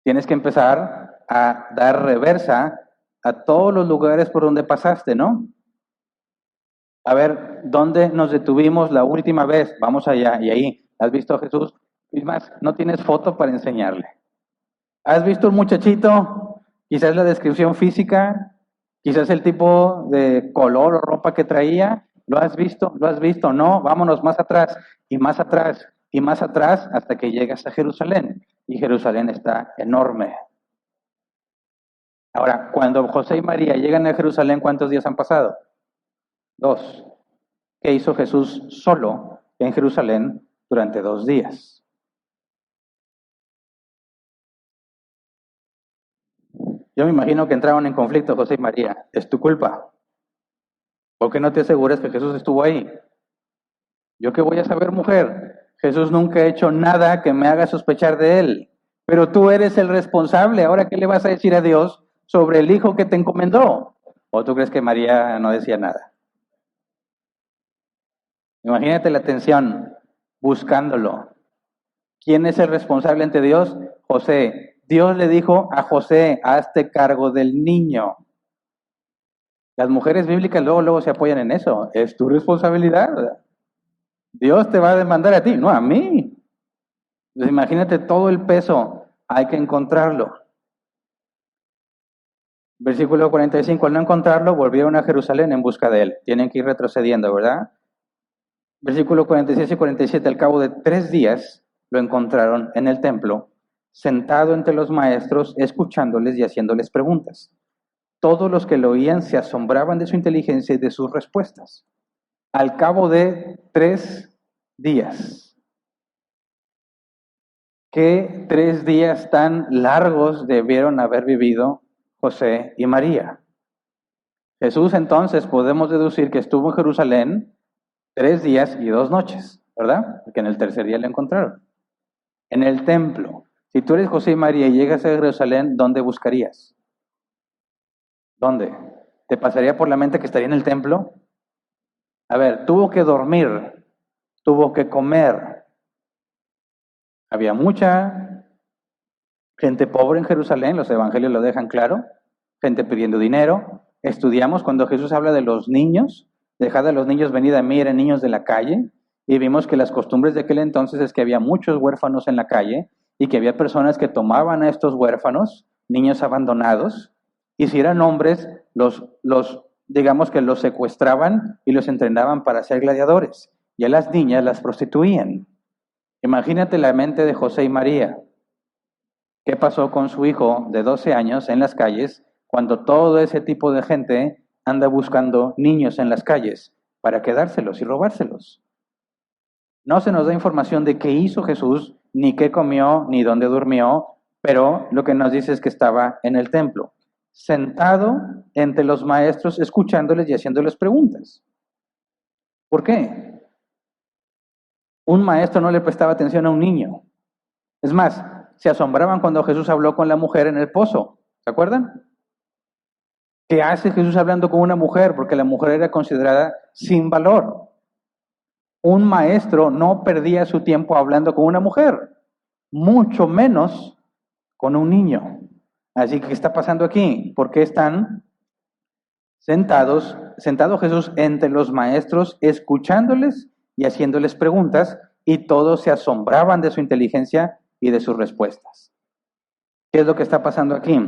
Tienes que empezar a dar reversa a todos los lugares por donde pasaste, ¿no? A ver, ¿dónde nos detuvimos la última vez? Vamos allá, y ahí, ¿has visto a Jesús? Es más, no tienes foto para enseñarle. ¿Has visto un muchachito? Quizás la descripción física, quizás el tipo de color o ropa que traía. ¿Lo has visto? ¿Lo has visto? No, vámonos más atrás y más atrás y más atrás hasta que llegas a Jerusalén. Y Jerusalén está enorme. Ahora, cuando José y María llegan a Jerusalén, ¿cuántos días han pasado? 2. ¿Qué hizo Jesús solo en Jerusalén durante 2 días? Yo me imagino que entraron en conflicto José y María. Es tu culpa. ¿Por qué no te aseguras que Jesús estuvo ahí? ¿Yo qué voy a saber, mujer? Jesús nunca ha hecho nada que me haga sospechar de él. Pero tú eres el responsable. ¿Ahora qué le vas a decir a Dios sobre el hijo que te encomendó? ¿O tú crees que María no decía nada? Imagínate la tensión buscándolo. ¿Quién es el responsable ante Dios? José. Dios le dijo a José, hazte cargo del niño. Las mujeres bíblicas luego se apoyan en eso. Es tu responsabilidad. Dios te va a demandar a ti, no a mí. Entonces, imagínate todo el peso, hay que encontrarlo. Versículo 45, al no encontrarlo, volvieron a Jerusalén en busca de él. Tienen que ir retrocediendo, ¿verdad? Versículo 46 y 47, al cabo de 3 días lo encontraron en el templo, sentado entre los maestros, escuchándoles y haciéndoles preguntas. Todos los que lo oían se asombraban de su inteligencia y de sus respuestas. Al cabo de 3 días. ¿Qué 3 días tan largos debieron haber vivido José y María? Jesús entonces podemos deducir que estuvo en Jerusalén 3 días y 2 noches, ¿verdad? Porque en el tercer día lo encontraron. En el templo. Si tú eres José y María y llegas a Jerusalén, ¿dónde buscarías? ¿Dónde? ¿Te pasaría por la mente que estaría en el templo? A ver, tuvo que dormir, tuvo que comer. Había mucha gente pobre en Jerusalén, los evangelios lo dejan claro, gente pidiendo dinero. Estudiamos cuando Jesús habla de los niños, dejad a los niños venid a mí, eran niños de la calle, y vimos que las costumbres de aquel entonces es que había muchos huérfanos en la calle y que había personas que tomaban a estos huérfanos, niños abandonados, y si eran hombres, digamos que los secuestraban y los entrenaban para ser gladiadores, y a las niñas las prostituían. Imagínate la mente de José y María. ¿Qué pasó con su hijo de 12 años en las calles cuando todo ese tipo de gente anda buscando niños en las calles para quedárselos y robárselos? No se nos da información de qué hizo Jesús, ni qué comió, ni dónde durmió, pero lo que nos dice es que estaba en el templo, sentado entre los maestros, escuchándoles y haciéndoles preguntas. ¿Por qué? Un maestro no le prestaba atención a un niño. Es más, se asombraban cuando Jesús habló con la mujer en el pozo. ¿Se acuerdan? ¿Qué hace Jesús hablando con una mujer? Porque la mujer era considerada sin valor. Un maestro no perdía su tiempo hablando con una mujer, mucho menos con un niño. Así que, ¿qué está pasando aquí? ¿Por qué están sentado Jesús entre los maestros, escuchándoles y haciéndoles preguntas, y todos se asombraban de su inteligencia y de sus respuestas? ¿Qué es lo que está pasando aquí?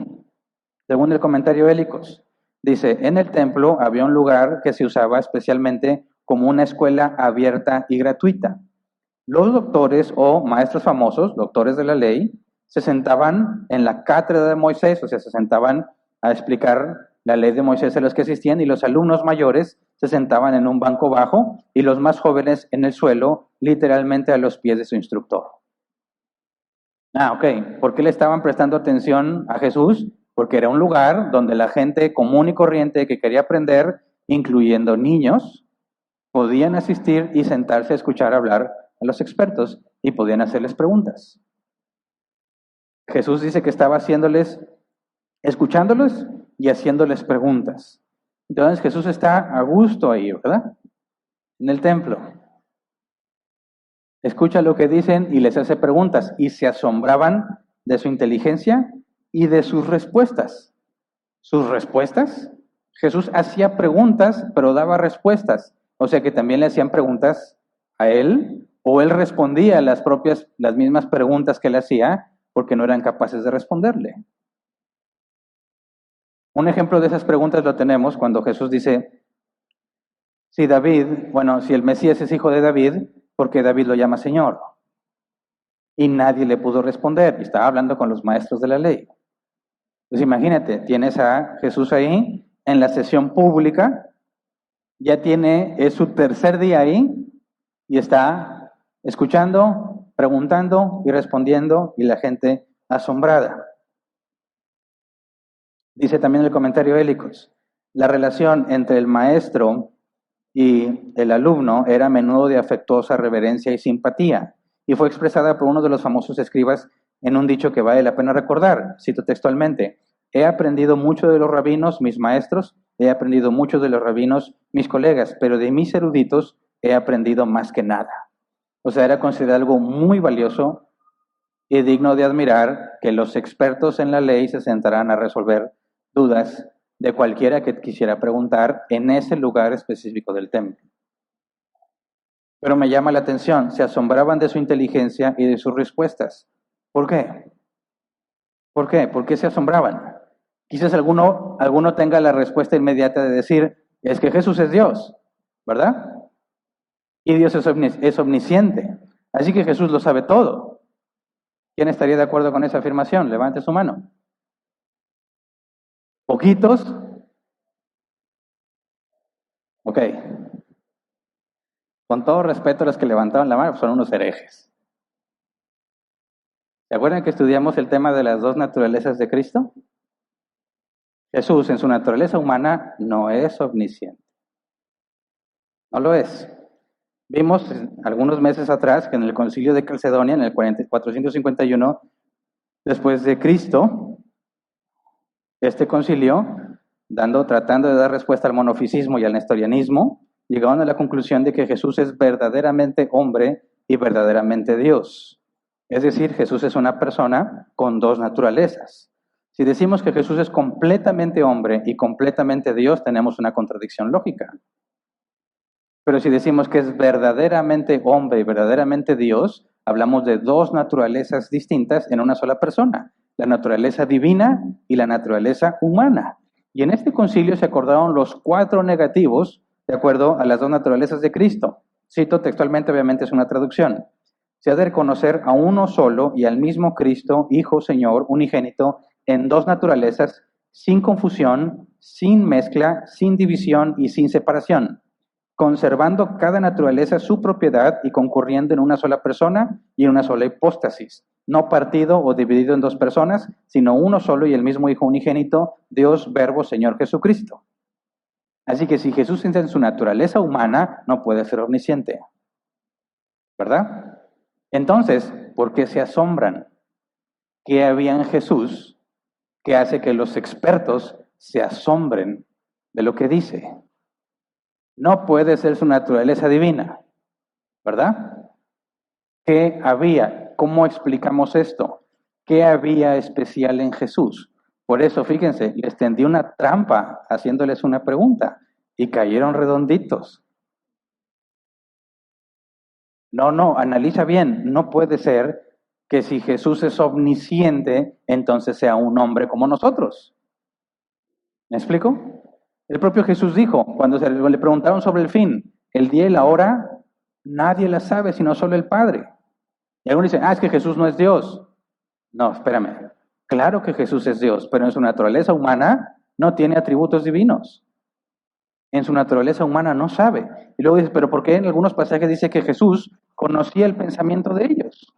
Según el comentario Hélicos, dice, en el templo había un lugar que se usaba especialmente como una escuela abierta y gratuita. Los doctores o maestros famosos, doctores de la ley, se sentaban en la cátedra de Moisés, o sea, se sentaban a explicar la ley de Moisés a los que asistían, y los alumnos mayores se sentaban en un banco bajo y los más jóvenes en el suelo, literalmente a los pies de su instructor. Ok. ¿Por qué le estaban prestando atención a Jesús? Porque era un lugar donde la gente común y corriente que quería aprender, incluyendo niños, podían asistir y sentarse a escuchar hablar a los expertos y podían hacerles preguntas. Jesús dice que estaba escuchándolos y haciéndoles preguntas. Entonces Jesús está a gusto ahí, ¿verdad? En el templo. Escucha lo que dicen y les hace preguntas, y se asombraban de su inteligencia y de sus respuestas. ¿Sus respuestas? Jesús hacía preguntas, pero daba respuestas. O sea que también le hacían preguntas a él, o él respondía a las mismas preguntas que le hacía, porque no eran capaces de responderle. Un ejemplo de esas preguntas lo tenemos cuando Jesús dice, si el Mesías es hijo de David, ¿por qué David lo llama Señor? Y nadie le pudo responder, y estaba hablando con los maestros de la ley. Pues imagínate, tienes a Jesús ahí en la sesión pública, es su tercer día ahí, y está escuchando, preguntando y respondiendo, y la gente asombrada. Dice también el comentario Hélicos, la relación entre el maestro y el alumno era a menudo de afectuosa reverencia y simpatía, y fue expresada por uno de los famosos escribas en un dicho que vale la pena recordar. Cito textualmente, he aprendido mucho de los rabinos, mis maestros, he aprendido mucho de los rabinos, mis colegas, pero de mis eruditos he aprendido más que nada. O sea, era considerado algo muy valioso y digno de admirar que los expertos en la ley se sentaran a resolver dudas de cualquiera que quisiera preguntar en ese lugar específico del templo. Pero me llama la atención, se asombraban de su inteligencia y de sus respuestas. ¿Por qué? ¿Por qué? ¿Por qué se asombraban? Quizás alguno tenga la respuesta inmediata de decir, es que Jesús es Dios, ¿verdad? Y Dios es omnisciente, así que Jesús lo sabe todo. ¿Quién estaría de acuerdo con esa afirmación? Levante su mano. ¿Poquitos? Ok. Con todo respeto a los que levantaron la mano, son unos herejes. ¿Se acuerdan que estudiamos el tema de las dos naturalezas de Cristo? Jesús en su naturaleza humana no es omnisciente. No lo es. Vimos algunos meses atrás que en el concilio de Calcedonia, en el 451 después de Cristo, este concilio, tratando de dar respuesta al monofisismo y al nestorianismo, llegaron a la conclusión de que Jesús es verdaderamente hombre y verdaderamente Dios. Es decir, Jesús es una persona con dos naturalezas. Si decimos que Jesús es completamente hombre y completamente Dios, tenemos una contradicción lógica. Pero si decimos que es verdaderamente hombre y verdaderamente Dios, hablamos de dos naturalezas distintas en una sola persona. la naturaleza divina y la naturaleza humana. Y en este concilio se acordaron los 4 negativos de acuerdo a las 2 naturalezas de Cristo. Cito textualmente, obviamente es una traducción. Se ha de reconocer a uno solo y al mismo Cristo, Hijo, Señor, unigénito, en 2 naturalezas, sin confusión, sin mezcla, sin división y sin separación, conservando cada naturaleza su propiedad y concurriendo en una sola persona y en una sola hipóstasis, no partido o dividido en 2 personas, sino uno solo y el mismo Hijo unigénito, Dios, Verbo, Señor Jesucristo. Así que si Jesús entra en su naturaleza humana, no puede ser omnisciente, ¿verdad? Entonces, ¿por qué se asombran? ¿Qué había en Jesús que hace que los expertos se asombren de lo que dice? No puede ser su naturaleza divina, ¿verdad? ¿Qué había? ¿Cómo explicamos esto? ¿Qué había especial en Jesús? Por eso, fíjense, les tendí una trampa haciéndoles una pregunta y cayeron redonditos. No, analiza bien, no puede ser que si Jesús es omnisciente, entonces sea un hombre como nosotros. ¿Me explico? El propio Jesús dijo, cuando le preguntaron sobre el fin, el día y la hora, nadie la sabe, sino solo el Padre. Y algunos dicen, es que Jesús no es Dios. No, espérame. Claro que Jesús es Dios, pero en su naturaleza humana no tiene atributos divinos. En su naturaleza humana no sabe. Y luego dices, pero ¿por qué en algunos pasajes dice que Jesús conocía el pensamiento de ellos?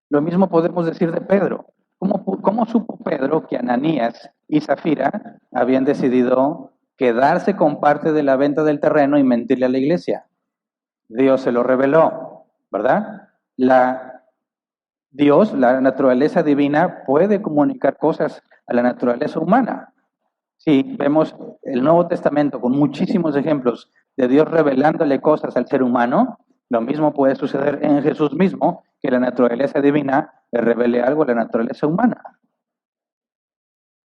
Lo mismo podemos decir de Pedro. ¿Cómo supo Pedro que Ananías y Zafira habían decidido quedarse con parte de la venta del terreno y mentirle a la iglesia? Dios se lo reveló, ¿verdad? Dios, la naturaleza divina, puede comunicar cosas a la naturaleza humana. Si vemos el Nuevo Testamento con muchísimos ejemplos de Dios revelándole cosas al ser humano, lo mismo puede suceder en Jesús mismo, que la naturaleza divina le revele algo a la naturaleza humana.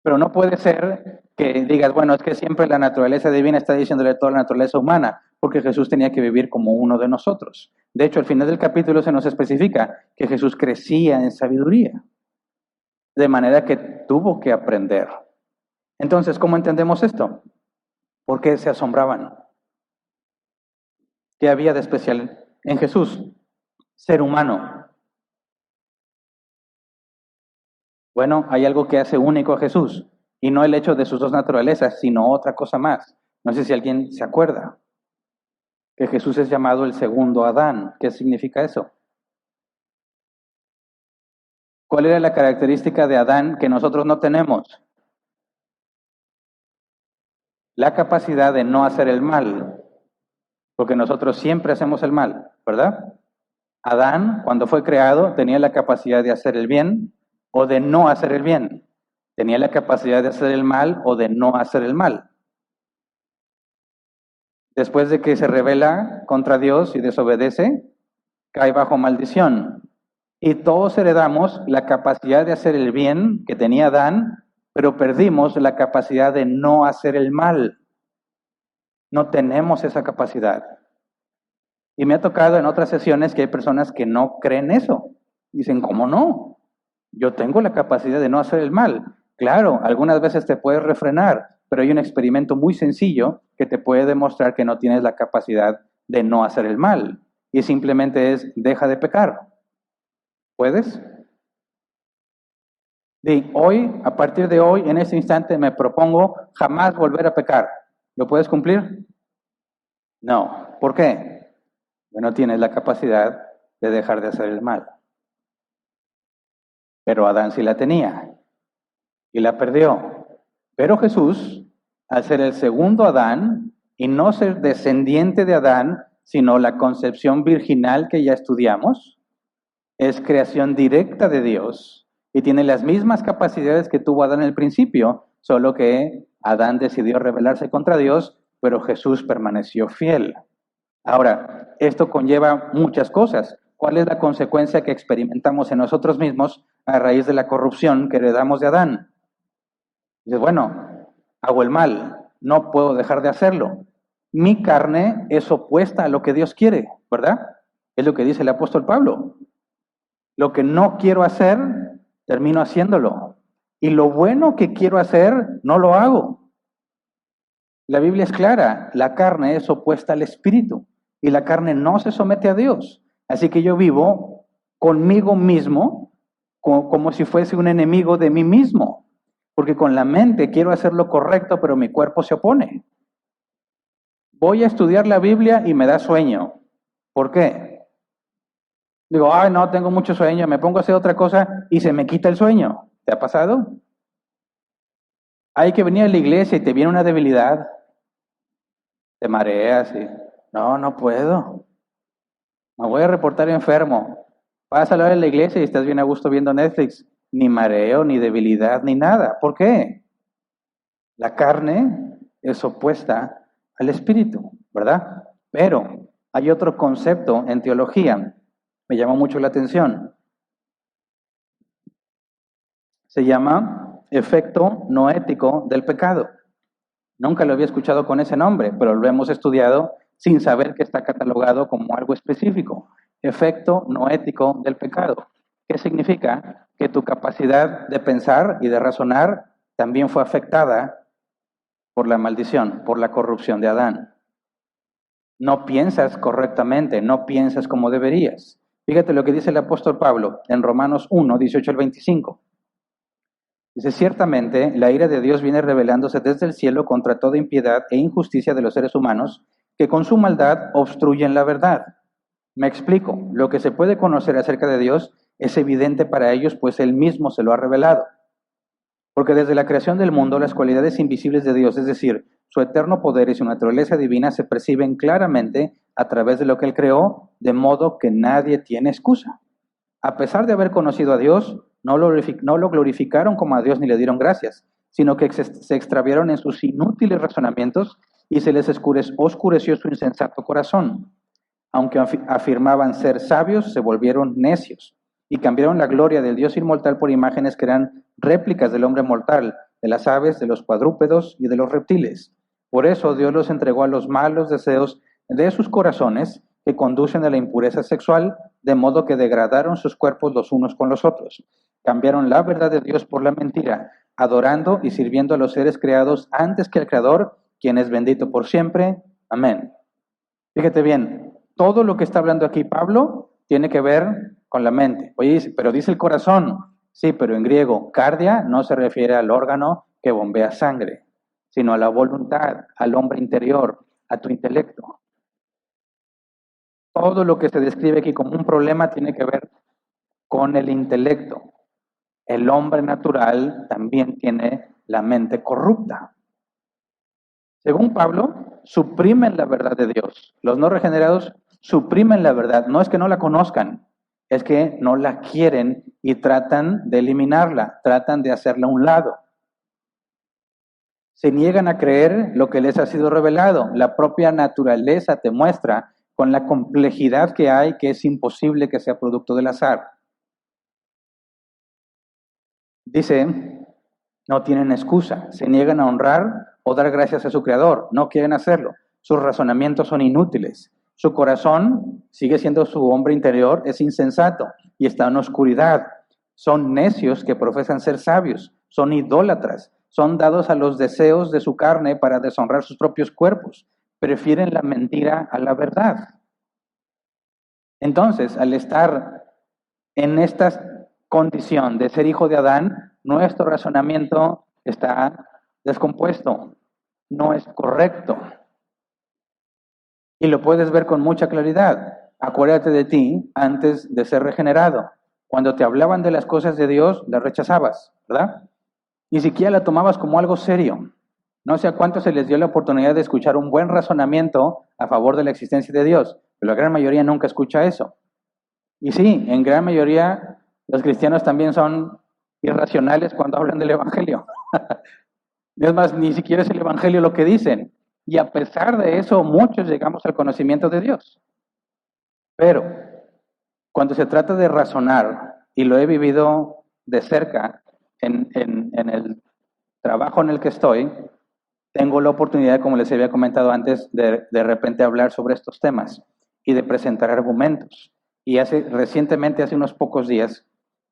Pero no puede ser que digas, bueno, es que siempre la naturaleza divina está diciéndole toda la naturaleza humana, porque Jesús tenía que vivir como uno de nosotros. De hecho, al final del capítulo se nos especifica que Jesús crecía en sabiduría, de manera que tuvo que aprender. Entonces, ¿cómo entendemos esto? ¿Por qué se asombraban? ¿Qué había de especial en Jesús? Ser humano. Bueno, hay algo que hace único a Jesús, y no el hecho de sus 2 naturalezas, sino otra cosa más. No sé si alguien se acuerda que Jesús es llamado el segundo Adán. ¿Qué significa eso? ¿Cuál era la característica de Adán que nosotros no tenemos? La capacidad de no hacer el mal, porque nosotros siempre hacemos el mal, ¿verdad? Adán, cuando fue creado, tenía la capacidad de hacer el bien o de no hacer el bien. Tenía la capacidad de hacer el mal o de no hacer el mal. Después de que se rebela contra Dios y desobedece, cae bajo maldición. Y todos heredamos la capacidad de hacer el bien que tenía Adán, pero perdimos la capacidad de no hacer el mal. No tenemos esa capacidad. Y me ha tocado en otras sesiones que hay personas que no creen eso. Dicen, ¿cómo no? Yo tengo la capacidad de no hacer el mal. Claro, algunas veces te puedes refrenar, pero hay un experimento muy sencillo que te puede demostrar que no tienes la capacidad de no hacer el mal. Y simplemente es, deja de pecar. ¿Puedes? Di, hoy, a partir de hoy, en este instante, me propongo jamás volver a pecar. ¿Lo puedes cumplir? No. ¿Por qué? Porque no tienes la capacidad de dejar de hacer el mal. Pero Adán sí la tenía y la perdió. Pero Jesús, al ser el segundo Adán y no ser descendiente de Adán, sino la concepción virginal que ya estudiamos, es creación directa de Dios y tiene las mismas capacidades que tuvo Adán en el principio, solo que Adán decidió rebelarse contra Dios, pero Jesús permaneció fiel. Ahora, esto conlleva muchas cosas. ¿Cuál es la consecuencia que experimentamos en nosotros mismos a raíz de la corrupción que heredamos de Adán? Dices, bueno, hago el mal, no puedo dejar de hacerlo. Mi carne es opuesta a lo que Dios quiere, ¿verdad? Es lo que dice el apóstol Pablo. Lo que no quiero hacer, termino haciéndolo. Y lo bueno que quiero hacer, no lo hago. La Biblia es clara, la carne es opuesta al espíritu y la carne no se somete a Dios. Así que yo vivo conmigo mismo como si fuese un enemigo de mí mismo, porque con la mente quiero hacer lo correcto, pero mi cuerpo se opone. Voy a estudiar la Biblia y me da sueño. ¿Por qué? Digo, ay, no, tengo mucho sueño, me pongo a hacer otra cosa y se me quita el sueño. ¿Te ha pasado? Hay que venir a la iglesia y te viene una debilidad, te mareas y, no puedo. Me voy a reportar enfermo. Vas a hablar en la iglesia y estás bien a gusto viendo Netflix. Ni mareo, ni debilidad, ni nada. ¿Por qué? La carne es opuesta al espíritu, ¿verdad? Pero hay otro concepto en teología, me llama mucho la atención. Se llama efecto noético del pecado. Nunca lo había escuchado con ese nombre, pero lo hemos estudiado sin saber que está catalogado como algo específico. Efecto noético del pecado. ¿Qué significa? Que tu capacidad de pensar y de razonar también fue afectada por la maldición, por la corrupción de Adán. No piensas correctamente, no piensas como deberías. Fíjate lo que dice el apóstol Pablo en Romanos 1, 18 al 25. Dice, ciertamente la ira de Dios viene revelándose desde el cielo contra toda impiedad e injusticia de los seres humanos que con su maldad obstruyen la verdad. Me explico, lo que se puede conocer acerca de Dios es evidente para ellos, pues Él mismo se lo ha revelado. Porque desde la creación del mundo, las cualidades invisibles de Dios, es decir, su eterno poder y su naturaleza divina, se perciben claramente a través de lo que Él creó, de modo que nadie tiene excusa. A pesar de haber conocido a Dios, no lo glorificaron como a Dios ni le dieron gracias, sino que se extraviaron en sus inútiles razonamientos y se les oscureció su insensato corazón. Aunque afirmaban ser sabios, se volvieron necios y cambiaron la gloria del Dios inmortal por imágenes que eran réplicas del hombre mortal, de las aves, de los cuadrúpedos y de los reptiles. Por eso Dios los entregó a los malos deseos de sus corazones, que conducen a la impureza sexual, de modo que degradaron sus cuerpos los unos con los otros. Cambiaron la verdad de Dios por la mentira, adorando y sirviendo a los seres creados antes que al Creador, quien es bendito por siempre. Amén. Fíjate bien, todo lo que está hablando aquí Pablo tiene que ver con la mente. Oye, pero dice el corazón. Sí, pero en griego, cardia no se refiere al órgano que bombea sangre, sino a la voluntad, al hombre interior, a tu intelecto. Todo lo que se describe aquí como un problema tiene que ver con el intelecto. El hombre natural también tiene la mente corrupta. Según Pablo, suprimen la verdad de Dios. Los no regenerados suprimen la verdad. No es que no la conozcan, es que no la quieren y tratan de eliminarla, tratan de hacerla a un lado. Se niegan a creer lo que les ha sido revelado. La propia naturaleza te muestra con la complejidad que hay, que es imposible que sea producto del azar. Dice, no tienen excusa, se niegan a honrar o dar gracias a su Creador, no quieren hacerlo. Sus razonamientos son inútiles. Su corazón sigue siendo su hombre interior, es insensato y está en oscuridad. Son necios que profesan ser sabios, son idólatras, son dados a los deseos de su carne para deshonrar sus propios cuerpos. Prefieren la mentira a la verdad. Entonces, al estar en esta condición de ser hijo de Adán, nuestro razonamiento está descompuesto, no es correcto. Y lo puedes ver con mucha claridad. Acuérdate de ti antes de ser regenerado. Cuando te hablaban de las cosas de Dios, las rechazabas, ¿verdad? Ni siquiera la tomabas como algo serio. No sé a cuántos se les dio la oportunidad de escuchar un buen razonamiento a favor de la existencia de Dios, pero la gran mayoría nunca escucha eso. Y sí, en gran mayoría los cristianos también son irracionales cuando hablan del Evangelio. Es más, ni siquiera es el Evangelio lo que dicen. Y a pesar de eso, muchos llegamos al conocimiento de Dios. Pero cuando se trata de razonar, y lo he vivido de cerca en el trabajo en el que estoy, tengo la oportunidad, como les había comentado antes, de repente hablar sobre estos temas y de presentar argumentos. Y recientemente, hace unos pocos días,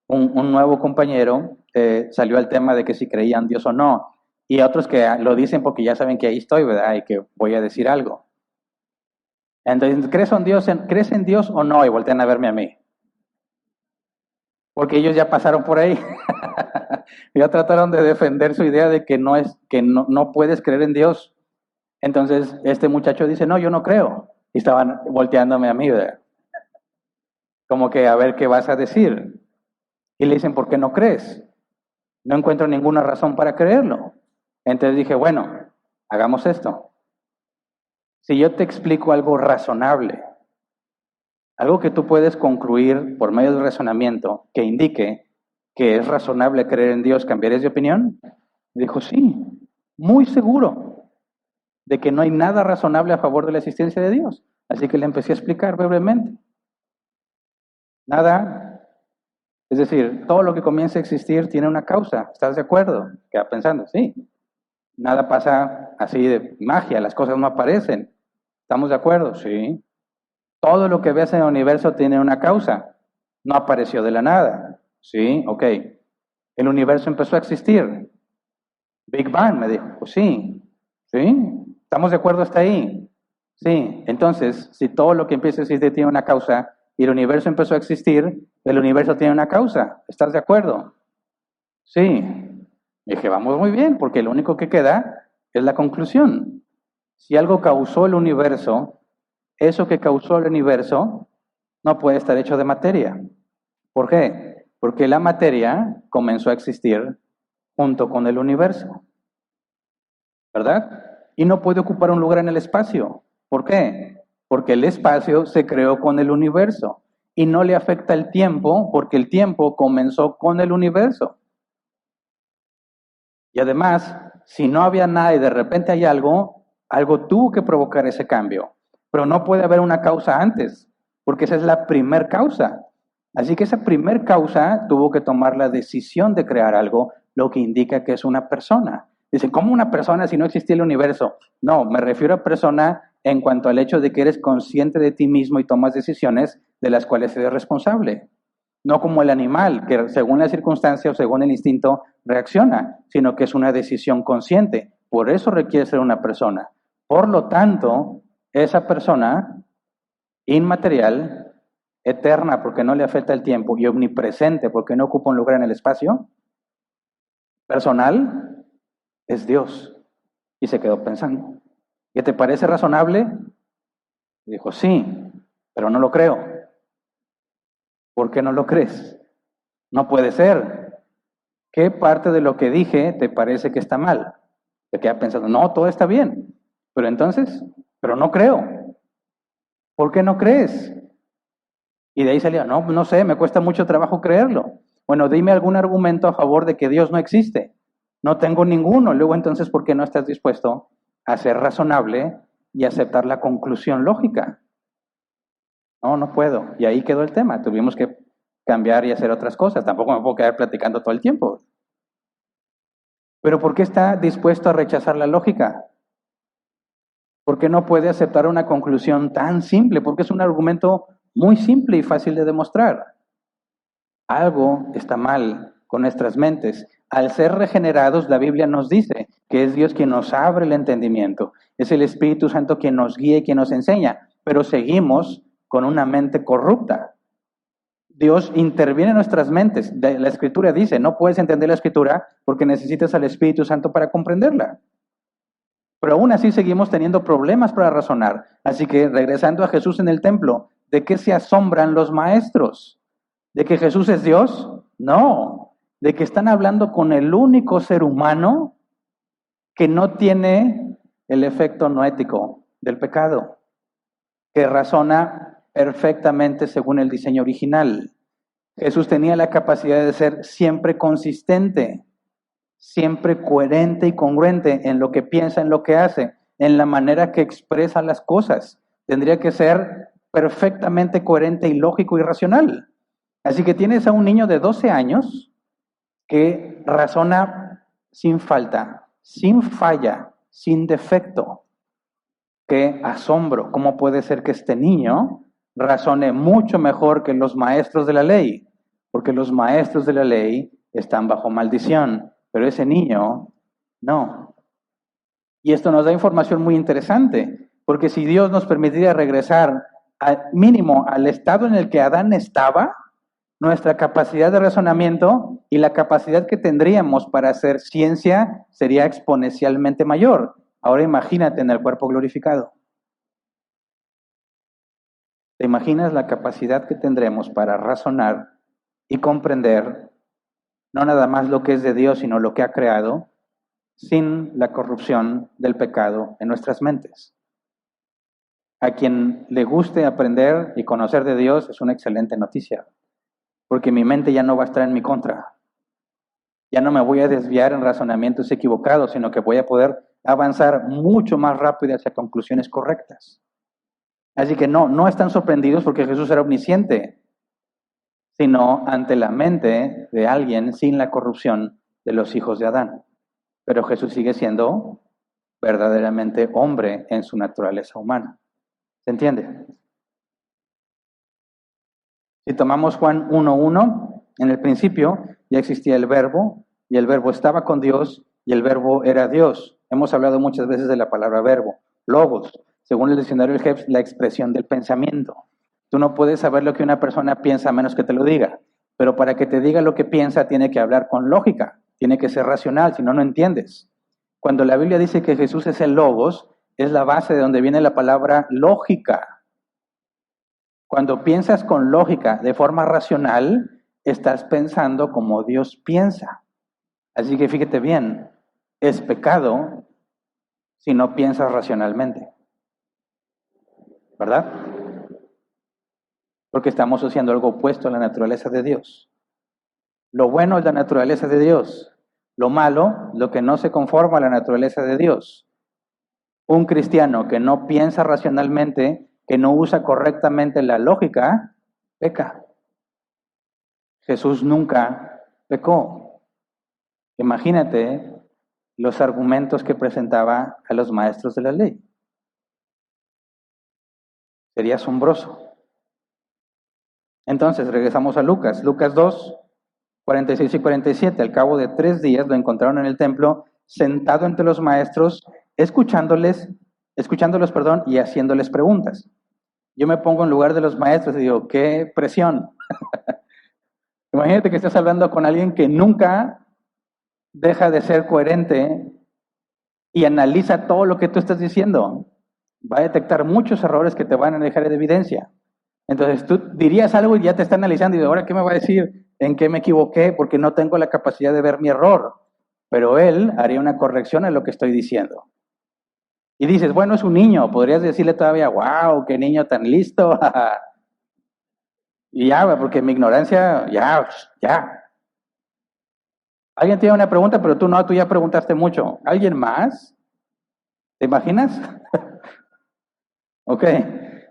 un nuevo compañero salió al tema de que si creían Dios o no, y otros que lo dicen porque ya saben que ahí estoy, ¿verdad? Y que voy a decir algo. Entonces, ¿crees en Dios o no? Y voltean a verme a mí. Porque ellos ya pasaron por ahí. Ya trataron de defender su idea de que no puedes creer en Dios. Entonces, este muchacho dice, no, yo no creo. Y estaban volteándome a mí, ¿verdad? Como que a ver qué vas a decir. Y le dicen, ¿por qué no crees? No encuentro ninguna razón para creerlo. Entonces dije, bueno, hagamos esto. Si yo te explico algo razonable, algo que tú puedes concluir por medio del razonamiento que indique que es razonable creer en Dios, ¿cambiarías de opinión? Y dijo, sí, muy seguro de que no hay nada razonable a favor de la existencia de Dios. Así que le empecé a explicar brevemente. Nada, es decir, todo lo que comienza a existir tiene una causa. ¿Estás de acuerdo? Queda pensando, sí. Nada pasa así de magia, las cosas no aparecen. ¿Estamos de acuerdo? Sí. Todo lo que ves en el universo tiene una causa. No apareció de la nada. Sí, ok. El universo empezó a existir. Big Bang, me dijo. Pues sí. Sí. ¿Estamos de acuerdo hasta ahí? Sí. Entonces, si todo lo que empieza a existir tiene una causa y el universo empezó a existir, el universo tiene una causa. ¿Estás de acuerdo? Sí. Y dije, vamos muy bien, porque lo único que queda es la conclusión. Si algo causó el universo, eso que causó el universo no puede estar hecho de materia. ¿Por qué? Porque la materia comenzó a existir junto con el universo, ¿verdad? Y no puede ocupar un lugar en el espacio. ¿Por qué? Porque el espacio se creó con el universo y no le afecta el tiempo porque el tiempo comenzó con el universo. Y además, si no había nada y de repente hay algo tuvo que provocar ese cambio. Pero no puede haber una causa antes, porque esa es la primer causa. Así que esa primer causa tuvo que tomar la decisión de crear algo, lo que indica que es una persona. Dicen, ¿cómo una persona si no existía el universo? No, me refiero a persona en cuanto al hecho de que eres consciente de ti mismo y tomas decisiones de las cuales eres responsable. No como el animal, que según la circunstancia o según el instinto reacciona, sino que es una decisión consciente. Por eso requiere ser una persona. Por lo tanto, esa persona inmaterial, eterna porque no le afecta el tiempo y omnipresente porque no ocupa un lugar en el espacio, personal, es Dios. Y se quedó pensando. ¿Qué te parece razonable? Y dijo, sí, pero no lo creo. ¿Por qué no lo crees? No puede ser. ¿Qué parte de lo que dije te parece que está mal? Te queda pensando, no, todo está bien. Pero entonces, pero no creo. ¿Por qué no crees? Y de ahí salió, no, no sé, me cuesta mucho trabajo creerlo. Bueno, dime algún argumento a favor de que Dios no existe. No tengo ninguno. Luego entonces, ¿por qué no estás dispuesto a ser razonable y aceptar la conclusión lógica? No, no puedo. Y ahí quedó el tema. Tuvimos que cambiar y hacer otras cosas. Tampoco me puedo quedar platicando todo el tiempo. Pero ¿por qué está dispuesto a rechazar la lógica? ¿Por qué no puede aceptar una conclusión tan simple? Porque es un argumento muy simple y fácil de demostrar. Algo está mal con nuestras mentes. Al ser regenerados, la Biblia nos dice que es Dios quien nos abre el entendimiento. Es el Espíritu Santo quien nos guía y quien nos enseña. Pero seguimos con una mente corrupta. Dios interviene en nuestras mentes. La Escritura dice, no puedes entender la Escritura porque necesitas al Espíritu Santo para comprenderla. Pero aún así seguimos teniendo problemas para razonar. Así que regresando a Jesús en el templo, ¿de qué se asombran los maestros? ¿De que Jesús es Dios? No. ¿De que están hablando con el único ser humano que no tiene el efecto no ético del pecado? Que razona perfectamente según el diseño original. Jesús tenía la capacidad de ser siempre consistente, siempre coherente y congruente en lo que piensa, en lo que hace, en la manera que expresa las cosas. Tendría que ser perfectamente coherente y lógico y racional. Así que tienes a un niño de 12 años que razona sin falta, sin falla, sin defecto. Qué asombro, ¿cómo puede ser que este niño razone mucho mejor que los maestros de la ley? porque los maestros de la ley están bajo maldición, pero ese niño no. Y esto nos da información muy interesante, porque si Dios nos permitiera regresar al mínimo al estado en el que Adán estaba, nuestra capacidad de razonamiento y la capacidad que tendríamos para hacer ciencia sería exponencialmente mayor. Ahora imagínate en el cuerpo glorificado. ¿Te imaginas la capacidad que tendremos para razonar y comprender no nada más lo que es de Dios, sino lo que ha creado, sin la corrupción del pecado en nuestras mentes? A quien le guste aprender y conocer de Dios es una excelente noticia, porque mi mente ya no va a estar en mi contra. Ya no me voy a desviar en razonamientos equivocados, sino que voy a poder avanzar mucho más rápido hacia conclusiones correctas. Así que no están sorprendidos porque Jesús era omnisciente, sino ante la mente de alguien sin la corrupción de los hijos de Adán. Pero Jesús sigue siendo verdaderamente hombre en su naturaleza humana. ¿Se entiende? Si tomamos Juan 1:1, en el principio ya existía el verbo, y el verbo estaba con Dios, y el verbo era Dios. Hemos hablado muchas veces de la palabra verbo, logos. Según el diccionario del Hebs, la expresión del pensamiento. Tú no puedes saber lo que una persona piensa a menos que te lo diga, pero para que te diga lo que piensa tiene que hablar con lógica, tiene que ser racional, si no, no entiendes. Cuando la Biblia dice que Jesús es el logos, es la base de donde viene la palabra lógica. Cuando piensas con lógica, de forma racional, estás pensando como Dios piensa. Así que fíjate bien, es pecado si no piensas racionalmente. ¿Verdad? Porque estamos haciendo algo opuesto a la naturaleza de Dios. Lo bueno es la naturaleza de Dios. Lo malo, lo que no se conforma a la naturaleza de Dios. Un cristiano que no piensa racionalmente, que no usa correctamente la lógica, peca. Jesús nunca pecó. Imagínate los argumentos que presentaba a los maestros de la ley. Sería asombroso. Entonces, regresamos a Lucas. Lucas 2, 46 y 47. Al cabo de 3 días lo encontraron en el templo, sentado entre los maestros, escuchándolos, y haciéndoles preguntas. Yo me pongo en lugar de los maestros y digo, ¡qué presión! Imagínate que estás hablando con alguien que nunca deja de ser coherente y analiza todo lo que tú estás diciendo. Va a detectar muchos errores que te van a dejar de evidencia. Entonces tú dirías algo y ya te está analizando y de ahora, ¿qué me va a decir? ¿En qué me equivoqué? Porque no tengo la capacidad de ver mi error. Pero él haría una corrección a lo que estoy diciendo. Y dices, bueno, es un niño. Podrías decirle todavía, wow, qué niño tan listo. Y ya, porque mi ignorancia, ya. Alguien tiene una pregunta, pero tú no, tú ya preguntaste mucho. ¿Alguien más? ¿Te imaginas? Ok.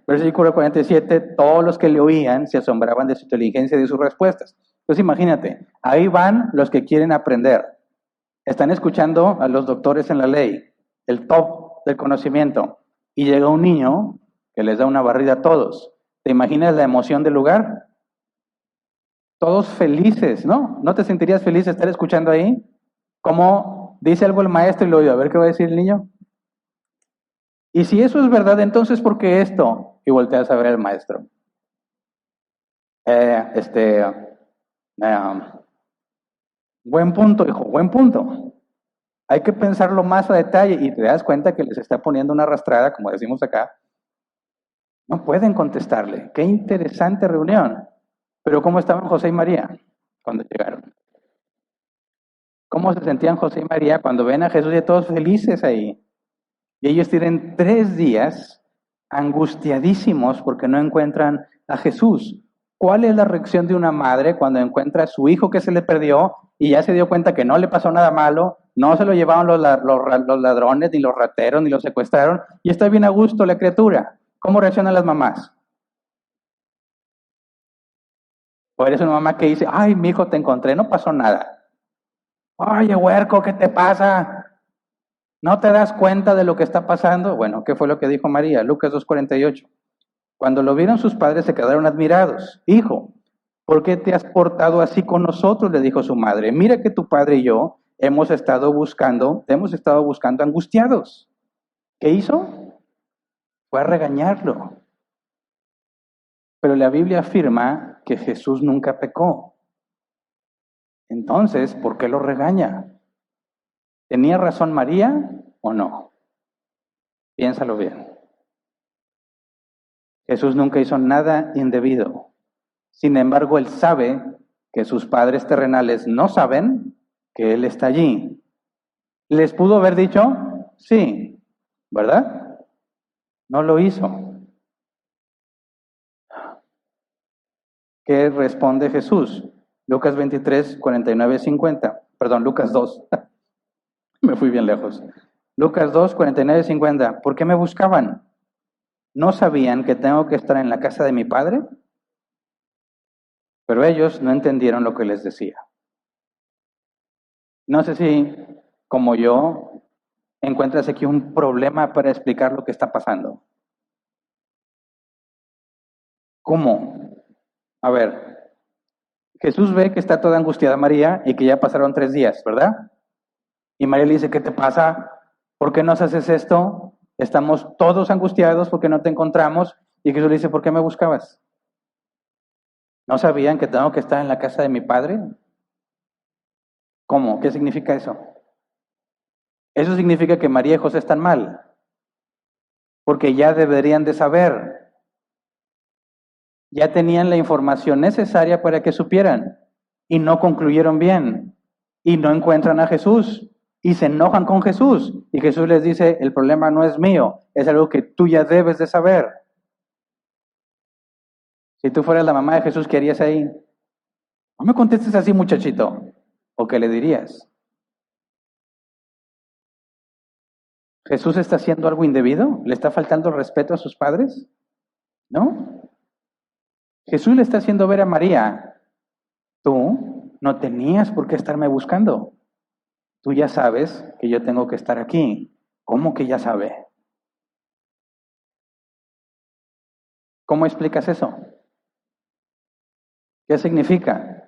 Versículo 47, todos los que le oían se asombraban de su inteligencia y de sus respuestas. Entonces imagínate, ahí van los que quieren aprender. Están escuchando a los doctores en la ley, el top del conocimiento, y llega un niño que les da una barrida a todos. ¿Te imaginas la emoción del lugar? Todos felices, ¿no? ¿No te sentirías feliz de estar escuchando ahí? Como dice algo el maestro y lo oye, a ver qué va a decir el niño. Y si eso es verdad, entonces ¿por qué esto? Y volteas a ver al maestro. Buen punto, hijo, buen punto. Hay que pensarlo más a detalle y te das cuenta que les está poniendo una arrastrada, como decimos acá. No pueden contestarle. Qué interesante reunión. Pero ¿cómo estaban José y María cuando llegaron? ¿Cómo se sentían José y María cuando ven a Jesús y todos felices ahí? Y ellos tienen 3 días angustiadísimos porque no encuentran a Jesús. ¿Cuál es la reacción de una madre cuando encuentra a su hijo que se le perdió y ya se dio cuenta que no le pasó nada malo, no se lo llevaron los ladrones, ni los rateros, ni lo secuestraron, y está bien a gusto la criatura? ¿Cómo reaccionan las mamás? O eres una mamá que dice, ay, mi hijo te encontré, no pasó nada. Oye, huerco, ¿qué te pasa? ¿No te das cuenta de lo que está pasando? Bueno, ¿qué fue lo que dijo María? Lucas 2:48. Cuando lo vieron sus padres se quedaron admirados. Hijo, ¿Por qué te has portado así con nosotros?, le dijo su madre. Mira que tu padre y yo te hemos estado buscando angustiados. ¿Qué hizo? Fue a regañarlo. Pero la Biblia afirma que Jesús nunca pecó. Entonces, ¿por qué lo regaña? ¿Tenía razón María o no? Piénsalo bien. Jesús nunca hizo nada indebido. Sin embargo, Él sabe que sus padres terrenales no saben que Él está allí. ¿Les pudo haber dicho? Sí, ¿verdad? No lo hizo. ¿Qué responde Jesús? Lucas 23, 49, 50. Perdón, Lucas 2. Me fui bien lejos. Lucas 2, 49, 50. ¿Por qué me buscaban? ¿No sabían que tengo que estar en la casa de mi padre? Pero ellos no entendieron lo que les decía. No sé si, como yo, encuentras aquí un problema para explicar lo que está pasando. ¿Cómo? A ver, Jesús ve que está toda angustiada María y que ya pasaron 3 días, ¿verdad? Y María le dice, ¿qué te pasa? ¿Por qué nos haces esto? Estamos todos angustiados porque no te encontramos. Y Jesús le dice, ¿por qué me buscabas? ¿No sabían que tengo que estar en la casa de mi padre? ¿Cómo? ¿Qué significa eso? Eso significa que María y José están mal, porque ya deberían de saber, ya tenían la información necesaria para que supieran, y no concluyeron bien, y no encuentran a Jesús, y se enojan con Jesús, y Jesús les dice, el problema no es mío, es algo que tú ya debes de saber. Si tú fueras la mamá de Jesús, ¿qué harías ahí? No me contestes así, muchachito, ¿o qué le dirías? ¿Jesús está haciendo algo indebido? ¿Le está faltando el respeto a sus padres? ¿No? Jesús le está haciendo ver a María, tú no tenías por qué estarme buscando. Tú ya sabes que yo tengo que estar aquí. ¿Cómo que ya sabe? ¿Cómo explicas eso? ¿Qué significa?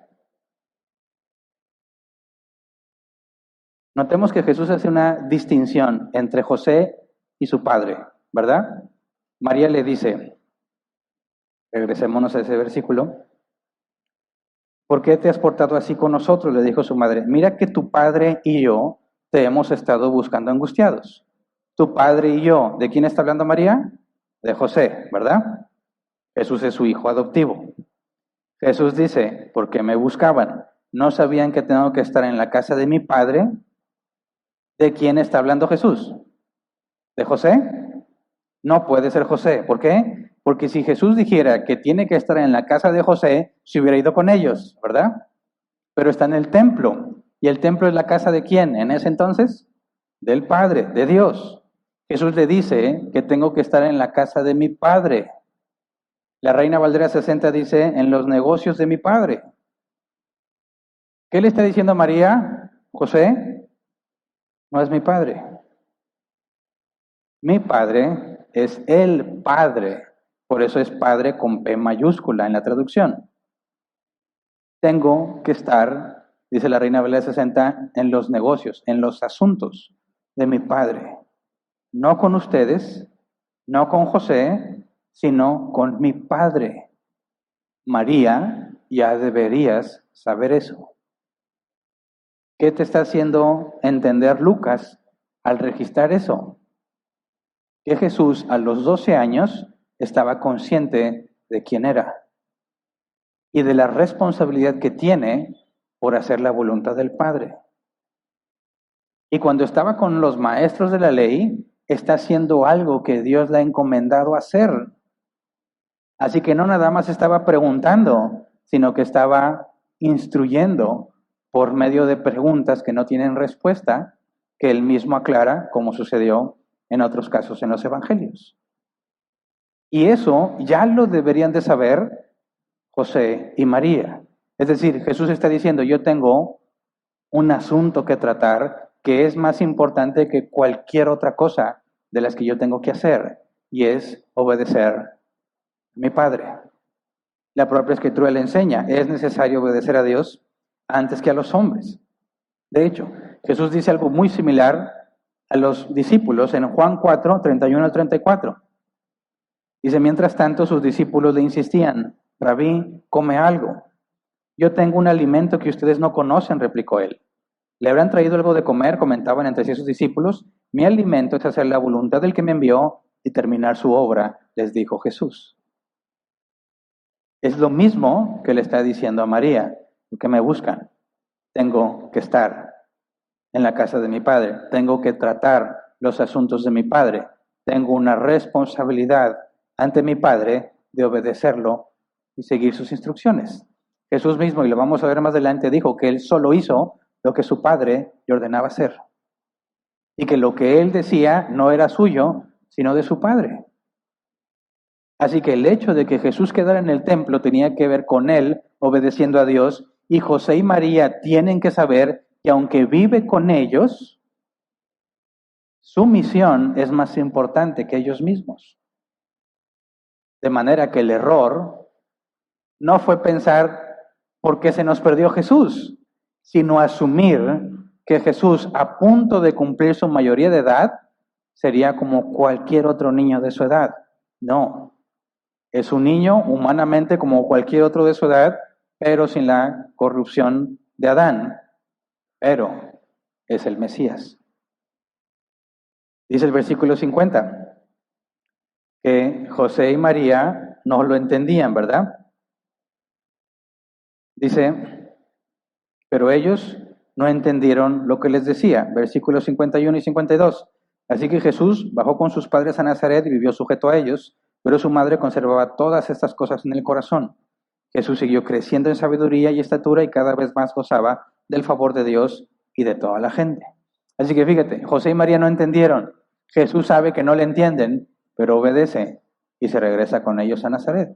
Notemos que Jesús hace una distinción entre José y su padre, ¿verdad? María le dice, regresémonos a ese versículo, ¿por qué te has portado así con nosotros?, le dijo su madre. Mira que tu padre y yo te hemos estado buscando angustiados. Tu padre y yo, ¿de quién está hablando María? De José, ¿verdad? Jesús es su hijo adoptivo. Jesús dice, ¿por qué me buscaban? ¿No sabían que tengo que estar en la casa de mi padre? ¿De quién está hablando Jesús? ¿De José? No puede ser José. ¿Por qué? Porque si Jesús dijera que tiene que estar en la casa de José, se hubiera ido con ellos, ¿verdad? Pero está en el templo. ¿Y el templo es la casa de quién en ese entonces? Del Padre, de Dios. Jesús le dice que tengo que estar en la casa de mi Padre. La Reina Valera 60 dice, en los negocios de mi Padre. ¿Qué le está diciendo a María? José, no es mi Padre. Mi Padre es el Padre. Por eso es Padre con P mayúscula en la traducción. Tengo que estar, dice la Reina Valera 60, en los negocios, en los asuntos de mi Padre. No con ustedes, no con José, sino con mi Padre. María, ya deberías saber eso. ¿Qué te está haciendo entender Lucas al registrar eso? Que Jesús a los 12 años estaba consciente de quién era y de la responsabilidad que tiene por hacer la voluntad del Padre. Y cuando estaba con los maestros de la ley, está haciendo algo que Dios le ha encomendado hacer. Así que no nada más estaba preguntando, sino que estaba instruyendo por medio de preguntas que no tienen respuesta, que él mismo aclara, como sucedió en otros casos en los evangelios. Y eso ya lo deberían de saber José y María. Es decir, Jesús está diciendo, yo tengo un asunto que tratar que es más importante que cualquier otra cosa de las que yo tengo que hacer, y es obedecer a mi Padre. La propia Escritura le enseña, es necesario obedecer a Dios antes que a los hombres. De hecho, Jesús dice algo muy similar a los discípulos en Juan 4, 31 al 34. Dice, mientras tanto sus discípulos le insistían, Rabí, come algo. Yo tengo un alimento que ustedes no conocen, replicó él. ¿Le habrán traído algo de comer? Comentaban entre sí sus discípulos. Mi alimento es hacer la voluntad del que me envió y terminar su obra, les dijo Jesús. Es lo mismo que le está diciendo a María, que me buscan. Tengo que estar en la casa de mi padre, tengo que tratar los asuntos de mi padre, tengo una responsabilidad ante mi padre de obedecerlo y seguir sus instrucciones. Jesús mismo, y lo vamos a ver más adelante, dijo que él solo hizo lo que su padre le ordenaba hacer. Y que lo que él decía no era suyo, sino de su padre. Así que el hecho de que Jesús quedara en el templo tenía que ver con él obedeciendo a Dios, y José y María tienen que saber que aunque vive con ellos, su misión es más importante que ellos mismos. De manera que el error no fue pensar por qué se nos perdió Jesús, sino asumir que Jesús, a punto de cumplir su mayoría de edad, sería como cualquier otro niño de su edad. No, es un niño humanamente como cualquier otro de su edad, pero sin la corrupción de Adán. Pero es el Mesías. Dice el versículo 50, que José y María no lo entendían, ¿verdad? Dice, pero ellos no entendieron lo que les decía. Versículos 51 y 52. Así que Jesús bajó con sus padres a Nazaret y vivió sujeto a ellos, pero su madre conservaba todas estas cosas en el corazón. Jesús siguió creciendo en sabiduría y estatura y cada vez más gozaba del favor de Dios y de toda la gente. Así que fíjate, José y María no entendieron. Jesús sabe que no le entienden, pero obedece y se regresa con ellos a Nazaret.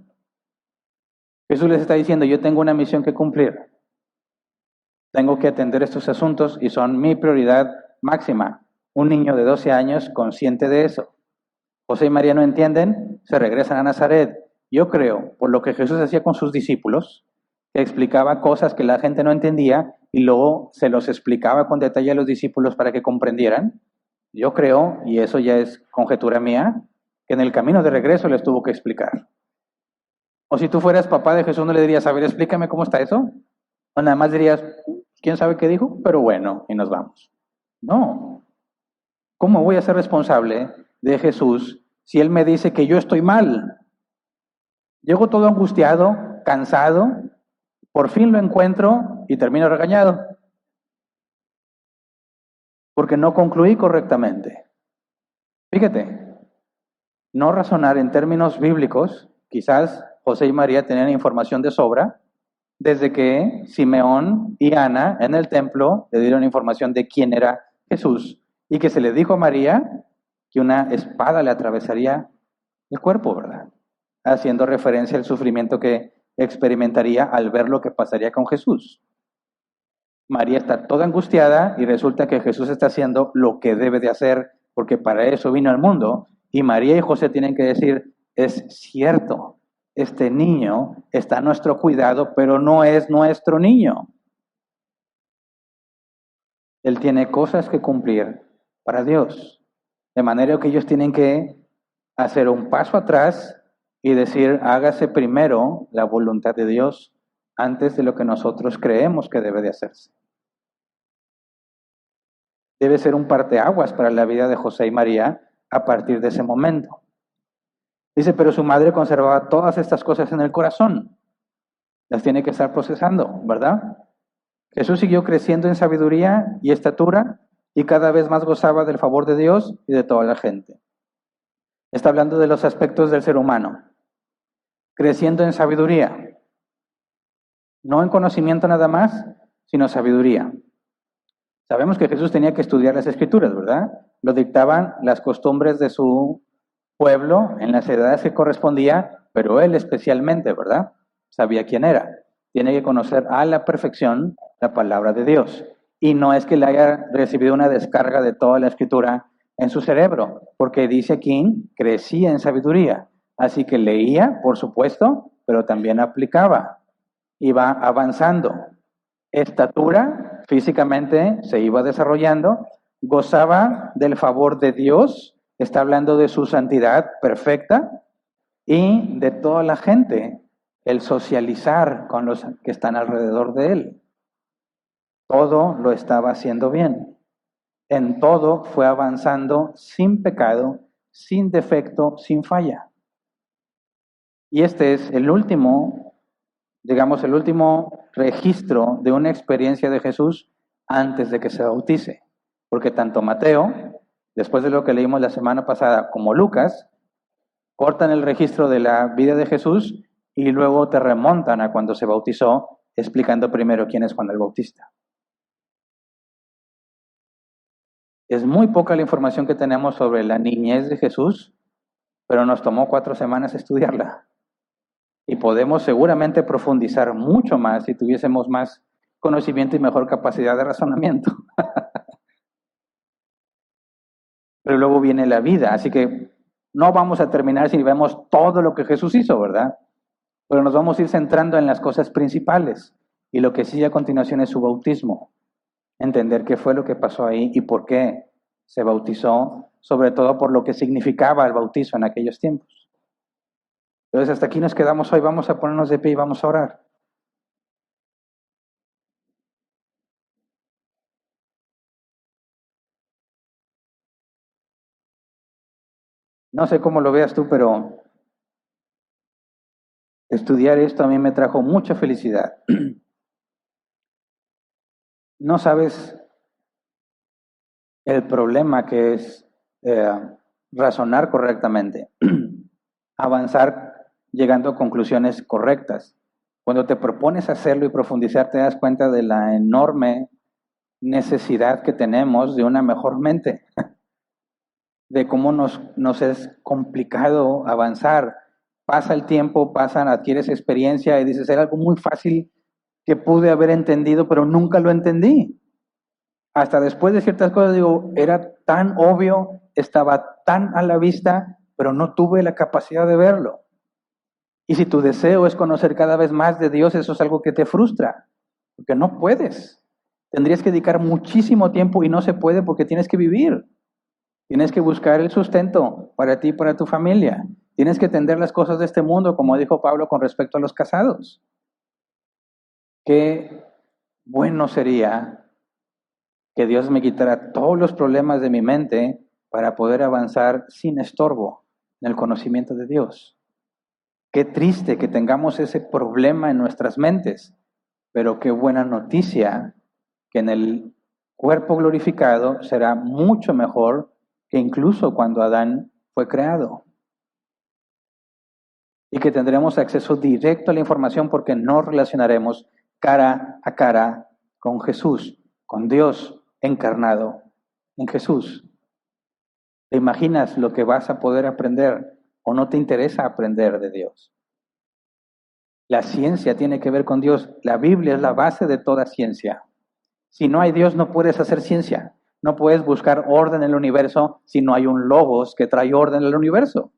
Jesús les está diciendo, yo tengo una misión que cumplir. Tengo que atender estos asuntos y son mi prioridad máxima. Un niño de 12 años consciente de eso. José y María no entienden, se regresan a Nazaret. Yo creo, por lo que Jesús hacía con sus discípulos, que explicaba cosas que la gente no entendía y luego se los explicaba con detalle a los discípulos para que comprendieran. Yo creo, y eso ya es conjetura mía, que en el camino de regreso les tuvo que explicar. O si tú fueras papá de Jesús, no le dirías, a ver, explícame cómo está eso. O nada más dirías, ¿quién sabe qué dijo? Pero bueno, y nos vamos. No. ¿Cómo voy a ser responsable de Jesús si Él me dice que yo estoy mal? Llego todo angustiado, cansado, por fin lo encuentro y termino regañado. Porque no concluí correctamente. Fíjate, no razonar en términos bíblicos, quizás José y María tenían información de sobra, desde que Simeón y Ana en el templo le dieron información de quién era Jesús y que se le dijo a María que una espada le atravesaría el cuerpo, ¿verdad? Haciendo referencia al sufrimiento que experimentaría al ver lo que pasaría con Jesús. María está toda angustiada y resulta que Jesús está haciendo lo que debe de hacer porque para eso vino al mundo. Y María y José tienen que decir, es cierto, este niño está a nuestro cuidado, pero no es nuestro niño. Él tiene cosas que cumplir para Dios. De manera que ellos tienen que hacer un paso atrás y decir, hágase primero la voluntad de Dios antes de lo que nosotros creemos que debe de hacerse. Debe ser un parteaguas para la vida de José y María a partir de ese momento. Dice, pero su madre conservaba todas estas cosas en el corazón. Las tiene que estar procesando, ¿verdad? Jesús siguió creciendo en sabiduría y estatura y cada vez más gozaba del favor de Dios y de toda la gente. Está hablando de los aspectos del ser humano. Creciendo en sabiduría. No en conocimiento nada más, sino sabiduría. Sabemos que Jesús tenía que estudiar las Escrituras, ¿verdad? Lo dictaban las costumbres de su pueblo en las edades que correspondía, pero él especialmente, ¿verdad? Sabía quién era. Tiene que conocer a la perfección la palabra de Dios. Y no es que le haya recibido una descarga de toda la Escritura en su cerebro, porque dice aquí, crecía en sabiduría. Así que leía, por supuesto, pero también aplicaba. Iba avanzando. Estatura, físicamente se iba desarrollando, gozaba del favor de Dios, está hablando de su santidad perfecta y de toda la gente, el socializar con los que están alrededor de él. Todo lo estaba haciendo bien. En todo fue avanzando sin pecado, sin defecto, sin falla. Y este es el último, digamos, el último registro de una experiencia de Jesús antes de que se bautice. Porque tanto Mateo, después de lo que leímos la semana pasada, como Lucas, cortan el registro de la vida de Jesús y luego te remontan a cuando se bautizó, explicando primero quién es Juan el Bautista. Es muy poca la información que tenemos sobre la niñez de Jesús, pero nos tomó 4 semanas estudiarla. Y podemos seguramente profundizar mucho más si tuviésemos más conocimiento y mejor capacidad de razonamiento. Pero luego viene la vida, así que no vamos a terminar si vemos todo lo que Jesús hizo, ¿verdad? Pero nos vamos a ir centrando en las cosas principales. Y lo que sigue a continuación es su bautismo. Entender qué fue lo que pasó ahí y por qué se bautizó, sobre todo por lo que significaba el bautizo en aquellos tiempos. Entonces, hasta aquí nos quedamos hoy. Vamos a ponernos de pie y vamos a orar. No sé cómo lo veas tú, pero estudiar esto a mí me trajo mucha felicidad. No sabes el problema que es razonar correctamente, avanzar llegando a conclusiones correctas. Cuando te propones hacerlo y profundizar, te das cuenta de la enorme necesidad que tenemos de una mejor mente, de cómo nos es complicado avanzar. Pasa el tiempo, adquieres experiencia y dices, era algo muy fácil que pude haber entendido, pero nunca lo entendí. Hasta después de ciertas cosas digo, era tan obvio, estaba tan a la vista, pero no tuve la capacidad de verlo. Y si tu deseo es conocer cada vez más de Dios, eso es algo que te frustra, porque no puedes. Tendrías que dedicar muchísimo tiempo y no se puede porque tienes que vivir. Tienes que buscar el sustento para ti y para tu familia. Tienes que entender las cosas de este mundo, como dijo Pablo con respecto a los casados. Qué bueno sería que Dios me quitara todos los problemas de mi mente para poder avanzar sin estorbo en el conocimiento de Dios. Qué triste que tengamos ese problema en nuestras mentes, pero qué buena noticia que en el cuerpo glorificado será mucho mejor que incluso cuando Adán fue creado. Y que tendremos acceso directo a la información porque nos relacionaremos cara a cara con Jesús, con Dios encarnado en Jesús. ¿Te imaginas lo que vas a poder aprender o no te interesa aprender de Dios? La ciencia tiene que ver con Dios. La Biblia es la base de toda ciencia. Si no hay Dios, no puedes hacer ciencia. No puedes buscar orden en el universo si no hay un logos que trae orden al universo.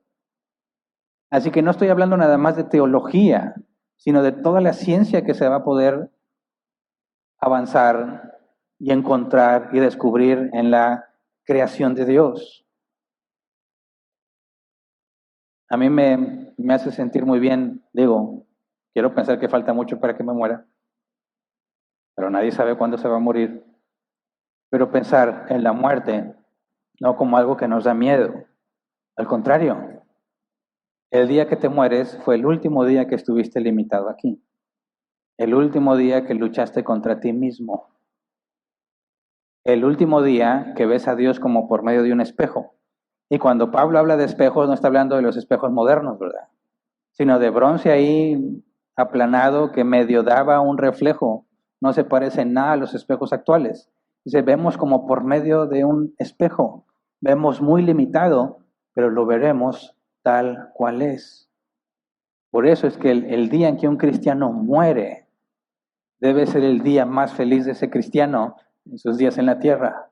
Así que no estoy hablando nada más de teología, sino de toda la ciencia que se va a poder avanzar y encontrar y descubrir en la creación de Dios. A mí me hace sentir muy bien, digo, quiero pensar que falta mucho para que me muera, pero nadie sabe cuándo se va a morir. Pero pensar en la muerte no como algo que nos da miedo, al contrario, el día que te mueres fue el último día que estuviste limitado aquí, el último día que luchaste contra ti mismo, el último día que ves a Dios como por medio de un espejo. Y cuando Pablo habla de espejos, no está hablando de los espejos modernos, ¿verdad? Sino de bronce ahí aplanado que medio daba un reflejo. No se parece en nada a los espejos actuales. Dice, vemos como por medio de un espejo. Vemos muy limitado, pero lo veremos tal cual es. Por eso es que el día en que un cristiano muere debe ser el día más feliz de ese cristiano en sus días en la tierra.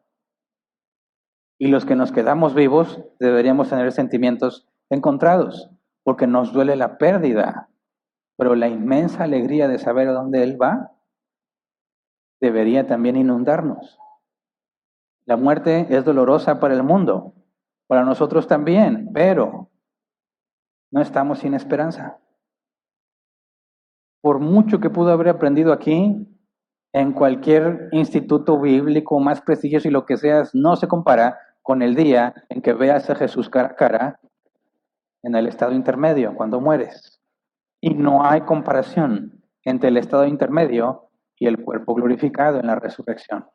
Y los que nos quedamos vivos deberíamos tener sentimientos encontrados, porque nos duele la pérdida pero la inmensa alegría de saber a dónde Él va debería también inundarnos. La muerte es dolorosa para el mundo, para nosotros también, pero no estamos sin esperanza. Por mucho que pudo haber aprendido aquí, en cualquier instituto bíblico más prestigioso y lo que seas, no se compara con el día en que veas a Jesús cara a cara en el estado intermedio, cuando mueres. Y no hay comparación entre el estado intermedio y el cuerpo glorificado en la resurrección.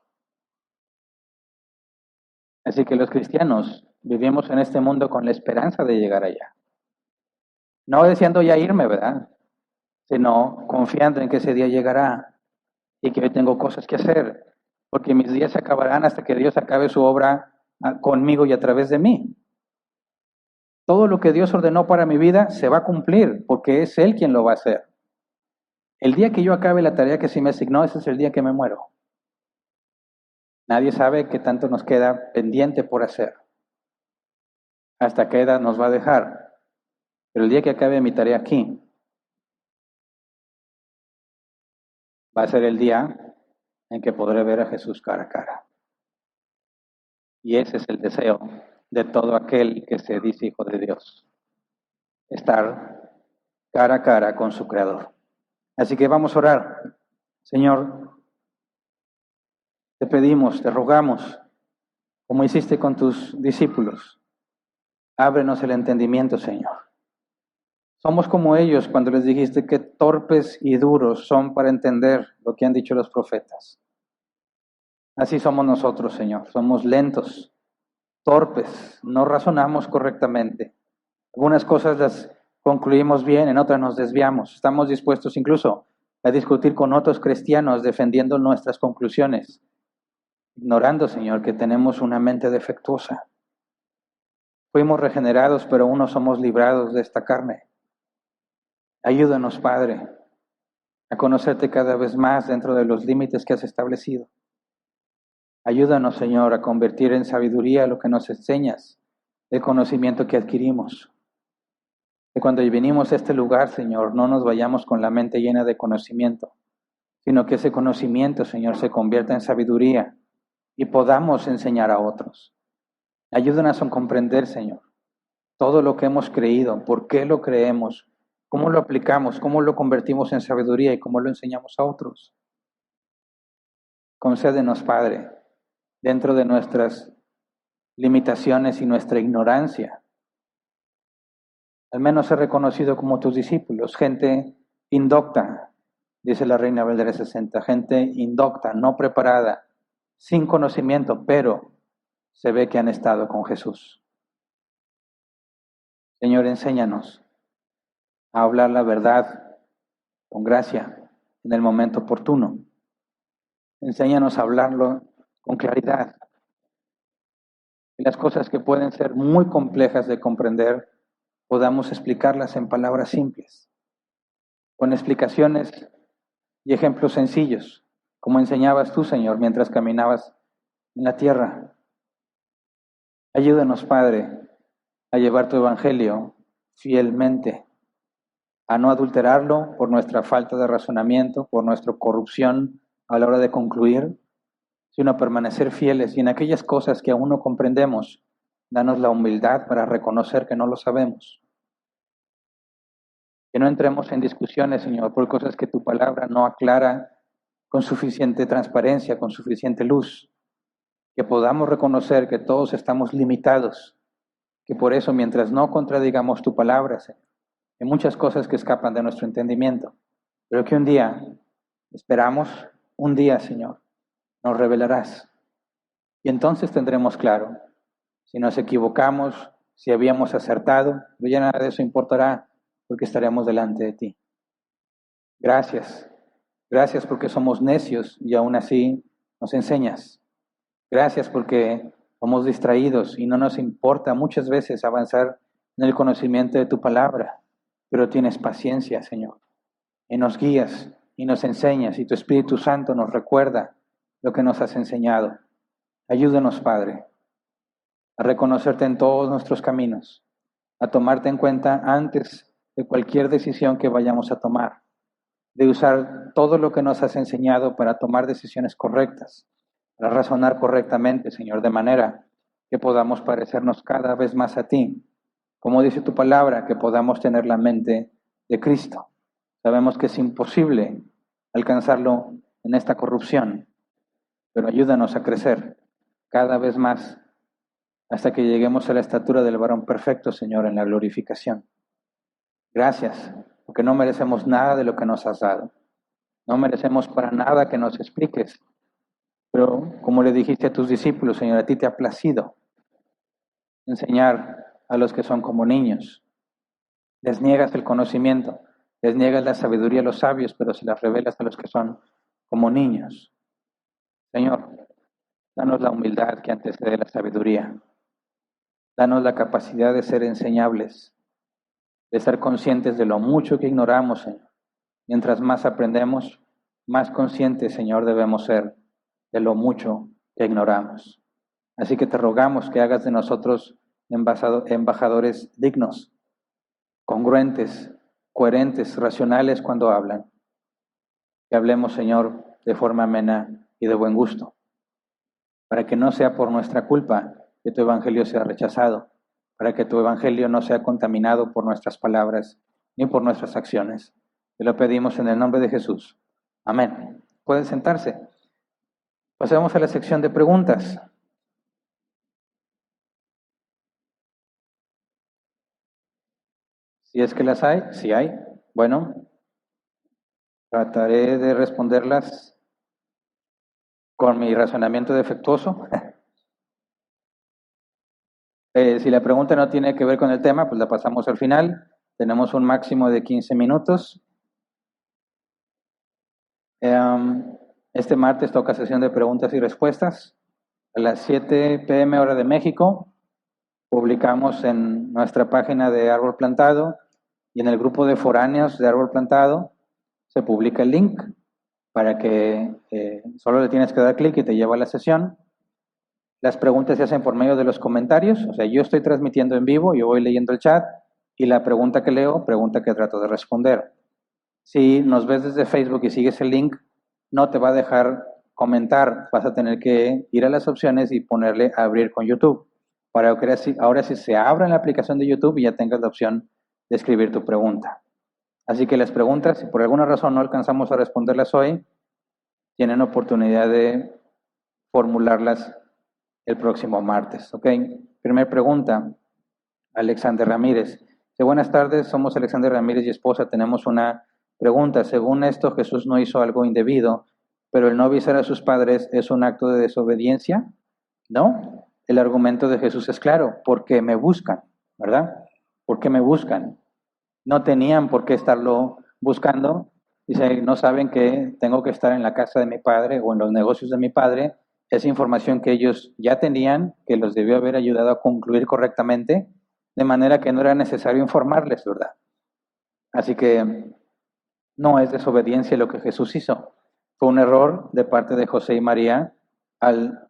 Así que los cristianos vivimos en este mundo con la esperanza de llegar allá. No deseando ya irme, ¿verdad? Sino confiando en que ese día llegará y que hoy tengo cosas que hacer, porque mis días se acabarán hasta que Dios acabe su obra conmigo y a través de mí. Todo lo que Dios ordenó para mi vida se va a cumplir, porque es Él quien lo va a hacer. El día que yo acabe la tarea que se me asignó, ese es el día que me muero. Nadie sabe qué tanto nos queda pendiente por hacer, hasta qué edad nos va a dejar. Pero el día que acabe mi tarea aquí, va a ser el día en que podré ver a Jesús cara a cara. Y ese es el deseo de todo aquel que se dice hijo de Dios. Estar cara a cara con su Creador. Así que vamos a orar. Señor, te pedimos, te rogamos, como hiciste con tus discípulos, ábrenos el entendimiento, Señor. Somos como ellos cuando les dijiste que torpes y duros son para entender lo que han dicho los profetas. Así somos nosotros, Señor. Somos lentos, torpes, no razonamos correctamente. Algunas cosas las concluimos bien, en otras nos desviamos. Estamos dispuestos incluso a discutir con otros cristianos defendiendo nuestras conclusiones, ignorando, Señor, que tenemos una mente defectuosa. Fuimos regenerados, pero aún no somos librados de esta carne. Ayúdanos, Padre, a conocerte cada vez más dentro de los límites que has establecido. Ayúdanos, Señor, a convertir en sabiduría lo que nos enseñas, el conocimiento que adquirimos. Que cuando venimos a este lugar, Señor, no nos vayamos con la mente llena de conocimiento, sino que ese conocimiento, Señor, se convierta en sabiduría y podamos enseñar a otros. Ayúdanos a comprender, Señor, todo lo que hemos creído, por qué lo creemos, cómo lo aplicamos, cómo lo convertimos en sabiduría y cómo lo enseñamos a otros. Concédenos, Padre, dentro de nuestras limitaciones y nuestra ignorancia, al menos ser reconocido como tus discípulos, gente indocta, dice la Reina Valera 60, gente indocta, no preparada, sin conocimiento, pero se ve que han estado con Jesús. Señor, enséñanos a hablar la verdad con gracia en el momento oportuno. Enséñanos a hablarlo con claridad. Y las cosas que pueden ser muy complejas de comprender, podamos explicarlas en palabras simples, con explicaciones y ejemplos sencillos, como enseñabas tú, Señor, mientras caminabas en la tierra. Ayúdanos, Padre, a llevar tu evangelio fielmente, a no adulterarlo por nuestra falta de razonamiento, por nuestra corrupción a la hora de concluir, sino a permanecer fieles y en aquellas cosas que aún no comprendemos, danos la humildad para reconocer que no lo sabemos. Que no entremos en discusiones, Señor, por cosas que tu palabra no aclara con suficiente transparencia, con suficiente luz. Que podamos reconocer que todos estamos limitados, que por eso mientras no contradigamos tu palabra, Señor, hay muchas cosas que escapan de nuestro entendimiento, pero que un día, esperamos, un día, Señor, nos revelarás. Y entonces tendremos claro si nos equivocamos, si habíamos acertado, pero ya nada de eso importará porque estaremos delante de ti. Gracias. Gracias porque somos necios y aún así nos enseñas. Gracias porque somos distraídos y no nos importa muchas veces avanzar en el conocimiento de tu palabra, pero tienes paciencia, Señor, y nos guías y nos enseñas y tu Espíritu Santo nos recuerda lo que nos has enseñado. Ayúdanos, Padre, a reconocerte en todos nuestros caminos, a tomarte en cuenta antes de cualquier decisión que vayamos a tomar, de usar todo lo que nos has enseñado para tomar decisiones correctas, para razonar correctamente, Señor, de manera que podamos parecernos cada vez más a ti. Como dice tu palabra, que podamos tener la mente de Cristo. Sabemos que es imposible alcanzarlo en esta corrupción, pero ayúdanos a crecer cada vez más hasta que lleguemos a la estatura del varón perfecto, Señor, en la glorificación. Gracias, porque no merecemos nada de lo que nos has dado. No merecemos para nada que nos expliques. Pero como le dijiste a tus discípulos, Señor, a ti te ha placido enseñar a los que son como niños. Les niegas el conocimiento, les niegas la sabiduría a los sabios, pero se las revelas a los que son como niños. Señor, danos la humildad que antecede la sabiduría. Danos la capacidad de ser enseñables, de ser conscientes de lo mucho que ignoramos, Señor. Mientras más aprendemos, más conscientes, Señor, debemos ser de lo mucho que ignoramos. Así que te rogamos que hagas de nosotros embajadores dignos, congruentes, coherentes, racionales cuando hablan. Que hablemos, Señor, de forma amena y de buen gusto, para que no sea por nuestra culpa que tu evangelio sea rechazado, para que tu evangelio no sea contaminado por nuestras palabras ni por nuestras acciones. Te lo pedimos en el nombre de Jesús. Amén. Pueden sentarse. Pasemos a la sección de preguntas. Si es que las hay, si hay, bueno, trataré de responderlas con mi razonamiento defectuoso. Si la pregunta no tiene que ver con el tema, pues la pasamos al final. Tenemos un máximo de 15 minutos. Este martes toca sesión de preguntas y respuestas. A las 7 p.m. hora de México, publicamos en nuestra página de Árbol Plantado y en el grupo de foráneos de Árbol Plantado, se publica el link para que solo le tienes que dar clic y te lleva a la sesión. Las preguntas se hacen por medio de los comentarios, o sea, yo estoy transmitiendo en vivo, yo voy leyendo el chat y la pregunta que leo, pregunta que trato de responder. Si nos ves desde Facebook y sigues el link, no te va a dejar comentar, vas a tener que ir a las opciones y ponerle abrir con YouTube, para que ahora sí se abra en la aplicación de YouTube y ya tengas la opción de escribir tu pregunta. Así que las preguntas, si por alguna razón no alcanzamos a responderlas hoy, tienen oportunidad de formularlas el próximo martes. ¿Ok? Primera pregunta, Alexander Ramírez. Dice, buenas tardes, somos Alexander Ramírez y esposa. Tenemos una pregunta. Según esto, Jesús no hizo algo indebido, pero el no avisar a sus padres es un acto de desobediencia. No, el argumento de Jesús es claro, porque me buscan, ¿verdad? Porque me buscan. No tenían por qué estarlo buscando. Dice, no saben que tengo que estar en la casa de mi padre o en los negocios de mi padre. Esa información que ellos ya tenían, que los debió haber ayudado a concluir correctamente, de manera que no era necesario informarles, ¿verdad? Así que no es desobediencia lo que Jesús hizo. Fue un error de parte de José y María al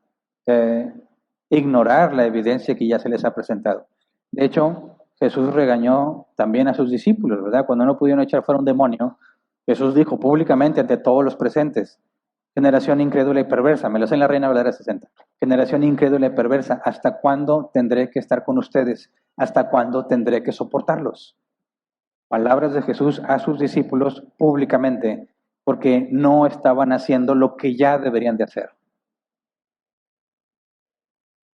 ignorar la evidencia que ya se les ha presentado. De hecho, Jesús regañó también a sus discípulos, ¿verdad? Cuando no pudieron echar fuera un demonio, Jesús dijo públicamente ante todos los presentes, generación incrédula y perversa, me lo sé en la Reina Valera 60, generación incrédula y perversa, ¿hasta cuándo tendré que estar con ustedes? ¿Hasta cuándo tendré que soportarlos? Palabras de Jesús a sus discípulos públicamente, porque no estaban haciendo lo que ya deberían de hacer.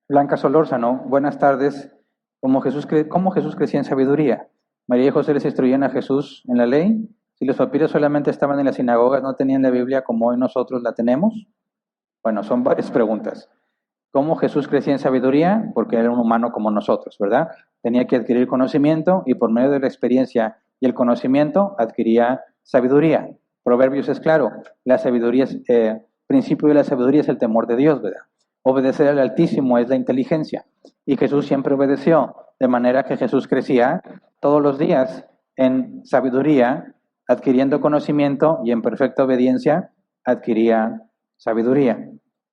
Blanca Solórzano, buenas tardes. ¿Cómo Jesús crecía en sabiduría? María y José les instruían a Jesús en la ley. Si los papiros solamente estaban en las sinagogas, ¿no tenían la Biblia como hoy nosotros la tenemos? Bueno, son varias preguntas. ¿Cómo Jesús crecía en sabiduría? Porque era un humano como nosotros, ¿verdad? Tenía que adquirir conocimiento y por medio de la experiencia y el conocimiento adquiría sabiduría. Proverbios es claro, la sabiduría principio de la sabiduría es el temor de Dios, ¿verdad? Obedecer al Altísimo es la inteligencia. Y Jesús siempre obedeció, de manera que Jesús crecía todos los días en sabiduría, adquiriendo conocimiento y en perfecta obediencia adquiría sabiduría.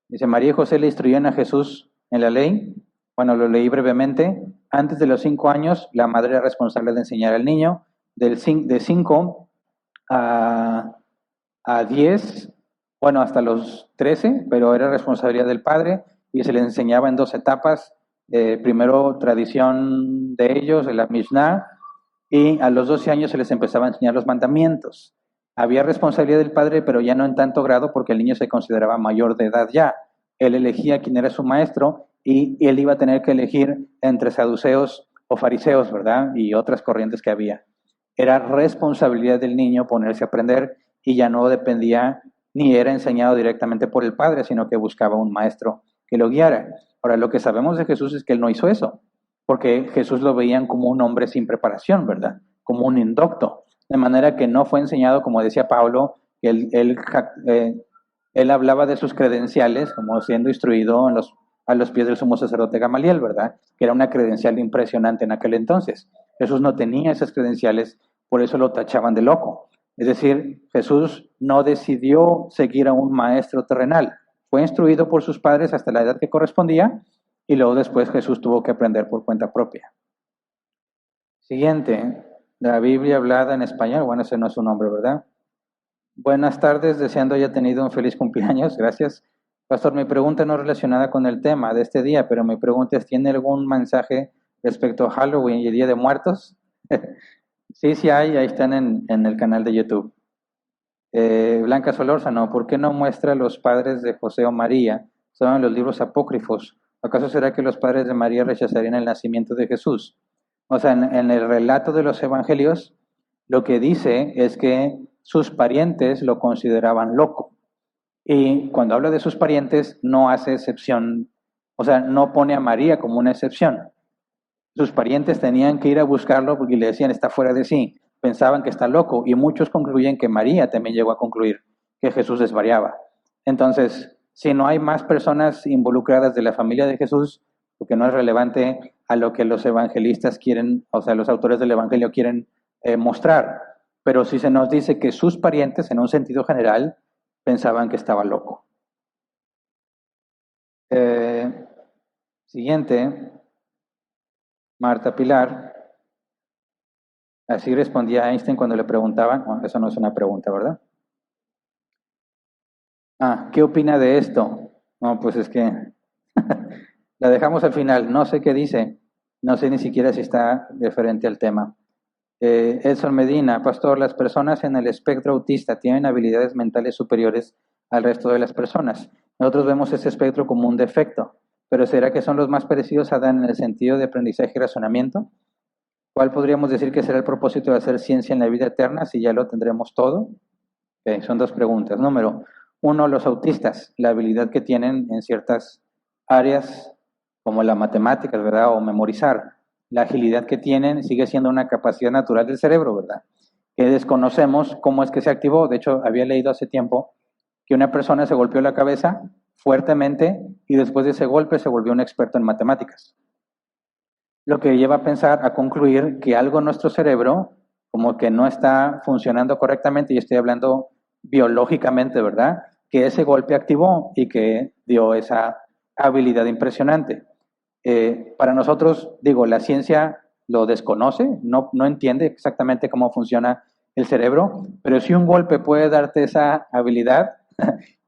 Dice, María y José le instruían a Jesús en la ley. Bueno, lo leí brevemente. Antes de los 5 años, la madre era responsable de enseñar al niño. de 5 a 10, bueno, hasta los 13, pero era responsabilidad del padre y se les enseñaba en 2 etapas. Primero tradición de ellos, de la Mishnah, y a los 12 años se les empezaba a enseñar los mandamientos. Había responsabilidad del padre, pero ya no en tanto grado porque el niño se consideraba mayor de edad ya. Él elegía quién era su maestro y él iba a tener que elegir entre saduceos o fariseos, ¿verdad? Y otras corrientes que había. Era responsabilidad del niño ponerse a aprender y ya no dependía ni era enseñado directamente por el padre, sino que buscaba un maestro que lo guiara. Ahora, lo que sabemos de Jesús es que él no hizo eso, porque Jesús lo veían como un hombre sin preparación, ¿verdad? Como un indocto, de manera que no fue enseñado, como decía Pablo, que él hablaba de sus credenciales como siendo instruido a los pies del sumo sacerdote Gamaliel, ¿verdad? Que era una credencial impresionante en aquel entonces. Jesús no tenía esas credenciales, por eso lo tachaban de loco. Es decir, Jesús no decidió seguir a un maestro terrenal. Fue instruido por sus padres hasta la edad que correspondía y luego después Jesús tuvo que aprender por cuenta propia. Siguiente, la Biblia hablada en español. Bueno, ese no es su nombre, ¿verdad? Buenas tardes, deseando haya tenido un feliz cumpleaños. Gracias. Pastor, mi pregunta no es relacionada con el tema de este día, pero mi pregunta es, ¿tiene algún mensaje respecto a Halloween y el Día de Muertos? Sí hay, ahí están en el canal de YouTube. Blanca Solórzano, ¿por qué no muestra los padres de José o María? Son los libros apócrifos. ¿Acaso será que los padres de María rechazarían el nacimiento de Jesús? O sea, en el relato de los evangelios, lo que dice es que sus parientes lo consideraban loco. Y cuando habla de sus parientes, no hace excepción, o sea, no pone a María como una excepción. Sus parientes tenían que ir a buscarlo porque le decían, está fuera de sí. Pensaban que está loco y muchos concluyen que María también llegó a concluir que Jesús desvariaba. Entonces, si no hay más personas involucradas de la familia de Jesús, porque no es relevante a lo que los evangelistas quieren, o sea, los autores del evangelio quieren mostrar. Pero si se nos dice que sus parientes, en un sentido general, pensaban que estaba loco. Siguiente, Marta Pilar. Así respondía Einstein cuando le preguntaban, bueno, eso no es una pregunta, ¿verdad? ¿Qué opina de esto? No, pues es que la dejamos al final, no sé qué dice, no sé ni siquiera si está referente al tema. Edson Medina, pastor, las personas en el espectro autista tienen habilidades mentales superiores al resto de las personas. Nosotros vemos ese espectro como un defecto, pero ¿será que son los más parecidos a Adán en el sentido de aprendizaje y razonamiento? ¿Cuál podríamos decir que será el propósito de hacer ciencia en la vida eterna si ya lo tendremos todo? Okay, son 2 preguntas. Número 1, los autistas, la habilidad que tienen en ciertas áreas como la matemática, ¿verdad? O memorizar. La agilidad que tienen sigue siendo una capacidad natural del cerebro, ¿verdad? Que desconocemos cómo es que se activó. De hecho, había leído hace tiempo que una persona se golpeó la cabeza fuertemente y después de ese golpe se volvió un experto en matemáticas. Lo que lleva a pensar, a concluir que algo en nuestro cerebro como que no está funcionando correctamente, y estoy hablando biológicamente, ¿verdad? Que ese golpe activó y que dio esa habilidad impresionante. Para nosotros, digo, la ciencia lo desconoce, no entiende exactamente cómo funciona el cerebro, pero si un golpe puede darte esa habilidad,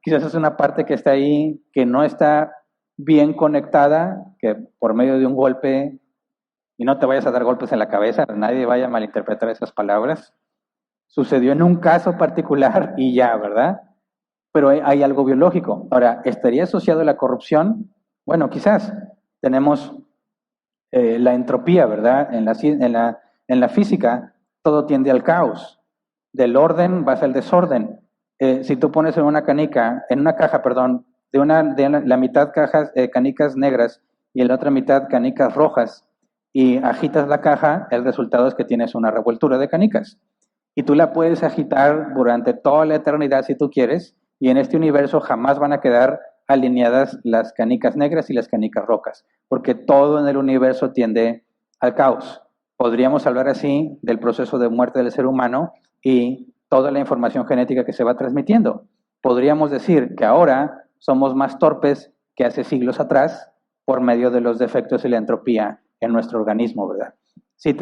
quizás es una parte que está ahí, que no está bien conectada, que por medio de un golpe, y no te vayas a dar golpes en la cabeza, nadie vaya a malinterpretar esas palabras, sucedió en un caso particular y ya, ¿verdad? Pero hay algo biológico. Ahora, ¿estaría asociado a la corrupción? Bueno, quizás. Tenemos la entropía, ¿verdad? En la física todo tiende al caos. Del orden vas al desorden. Si tú pones en una caja, perdón, de la mitad canicas negras y en la otra mitad canicas rojas, y agitas la caja, el resultado es que tienes una revueltura de canicas. Y tú la puedes agitar durante toda la eternidad si tú quieres, y en este universo jamás van a quedar alineadas las canicas negras y las canicas rojas, porque todo en el universo tiende al caos. Podríamos hablar así del proceso de muerte del ser humano y toda la información genética que se va transmitiendo. Podríamos decir que ahora somos más torpes que hace siglos atrás por medio de los defectos y la entropía en nuestro organismo, ¿verdad? Si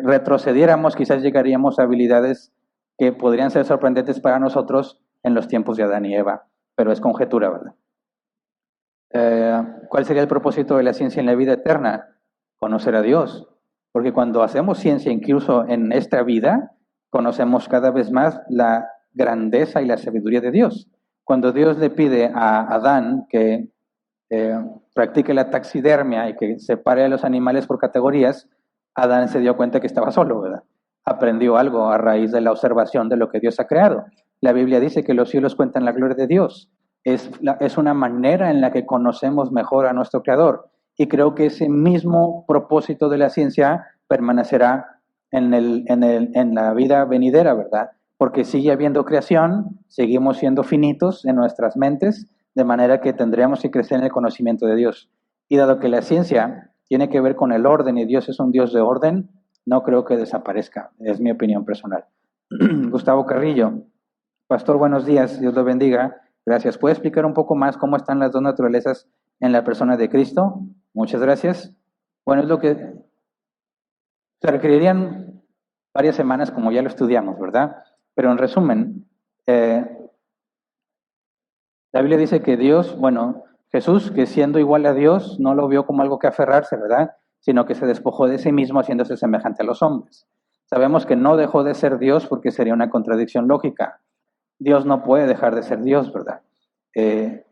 retrocediéramos, quizás llegaríamos a habilidades que podrían ser sorprendentes para nosotros en los tiempos de Adán y Eva, pero es conjetura, ¿verdad? ¿Cuál sería el propósito de la ciencia en la vida eterna? Conocer a Dios. Porque cuando hacemos ciencia, incluso en esta vida, conocemos cada vez más la grandeza y la sabiduría de Dios. Cuando Dios le pide a Adán que practique la taxidermia y que separe a los animales por categorías, Adán se dio cuenta que estaba solo, ¿verdad? Aprendió algo a raíz de la observación de lo que Dios ha creado. La Biblia dice que los cielos cuentan la gloria de Dios. Es una manera en la que conocemos mejor a nuestro Creador. Y creo que ese mismo propósito de la ciencia permanecerá en la vida venidera, ¿verdad? Porque sigue habiendo creación, seguimos siendo finitos en nuestras mentes, de manera que tendríamos que crecer en el conocimiento de Dios. Y dado que la ciencia tiene que ver con el orden y Dios es un Dios de orden, no creo que desaparezca, es mi opinión personal. Gustavo Carrillo, pastor, buenos días, Dios lo bendiga. Gracias. ¿Puede explicar un poco más cómo están las dos naturalezas en la persona de Cristo? Muchas gracias. Bueno, es lo que se requerirían varias semanas, como ya lo estudiamos, ¿verdad? Pero en resumen, la Biblia dice que Dios, bueno, Jesús, que siendo igual a Dios, no lo vio como algo que aferrarse, ¿verdad? Sino que se despojó de sí mismo haciéndose semejante a los hombres. Sabemos que no dejó de ser Dios porque sería una contradicción lógica. Dios no puede dejar de ser Dios, ¿verdad?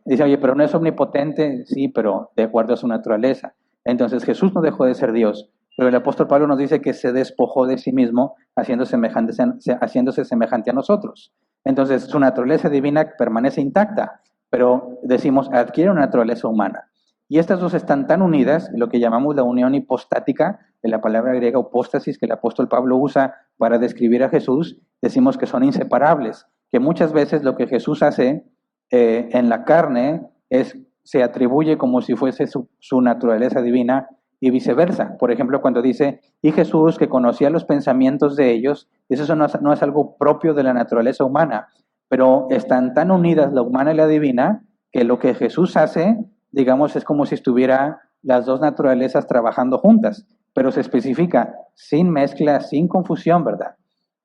Dice, oye, pero no es omnipotente, sí, pero de acuerdo a su naturaleza. Entonces Jesús no dejó de ser Dios, pero el apóstol Pablo nos dice que se despojó de sí mismo haciéndose semejante a nosotros. Entonces su naturaleza divina permanece intacta, pero decimos, adquiere una naturaleza humana. Y estas dos están tan unidas, lo que llamamos la unión hipostática, de la palabra griega hipóstasis, que el apóstol Pablo usa para describir a Jesús, decimos que son inseparables, que muchas veces lo que Jesús hace en la carne se atribuye como si fuese su naturaleza divina y viceversa. Por ejemplo, cuando dice, y Jesús que conocía los pensamientos de ellos, eso no es algo propio de la naturaleza humana, pero están tan unidas la humana y la divina que lo que Jesús hace, digamos, es como si estuviera las dos naturalezas trabajando juntas, pero se especifica sin mezcla, sin confusión, ¿verdad?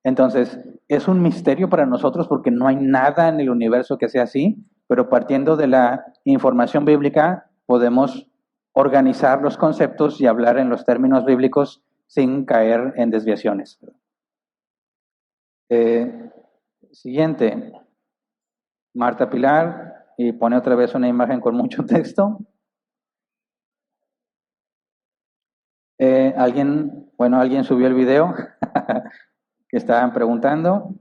Entonces, es un misterio para nosotros porque no hay nada en el universo que sea así, pero partiendo de la información bíblica podemos organizar los conceptos y hablar en los términos bíblicos sin caer en desviaciones. Siguiente, Marta Pilar, y pone otra vez una imagen con mucho texto. Alguien subió el video que estaban preguntando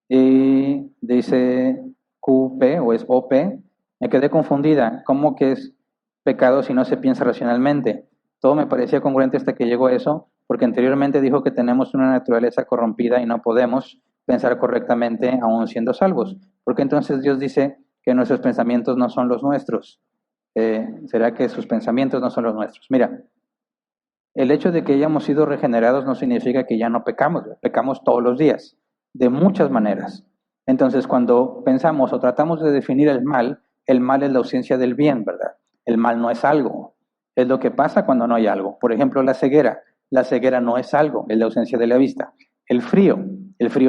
y dice QP o es OP, me quedé confundida, ¿cómo que es pecado si no se piensa racionalmente? Todo me parecía congruente hasta que llegó eso, porque anteriormente dijo que tenemos una naturaleza corrompida y no podemos pensar correctamente aún siendo salvos. ¿Por qué entonces Dios dice que nuestros pensamientos no son los nuestros? ¿Será que sus pensamientos no son los nuestros? Mira, el hecho de que hayamos sido regenerados no significa que ya no pecamos, pecamos todos los días, de muchas maneras. Entonces, cuando pensamos o tratamos de definir el mal es la ausencia del bien, ¿verdad? El mal no es algo, es lo que pasa cuando no hay algo. Por ejemplo, la ceguera no es algo, es la ausencia de la vista. El frío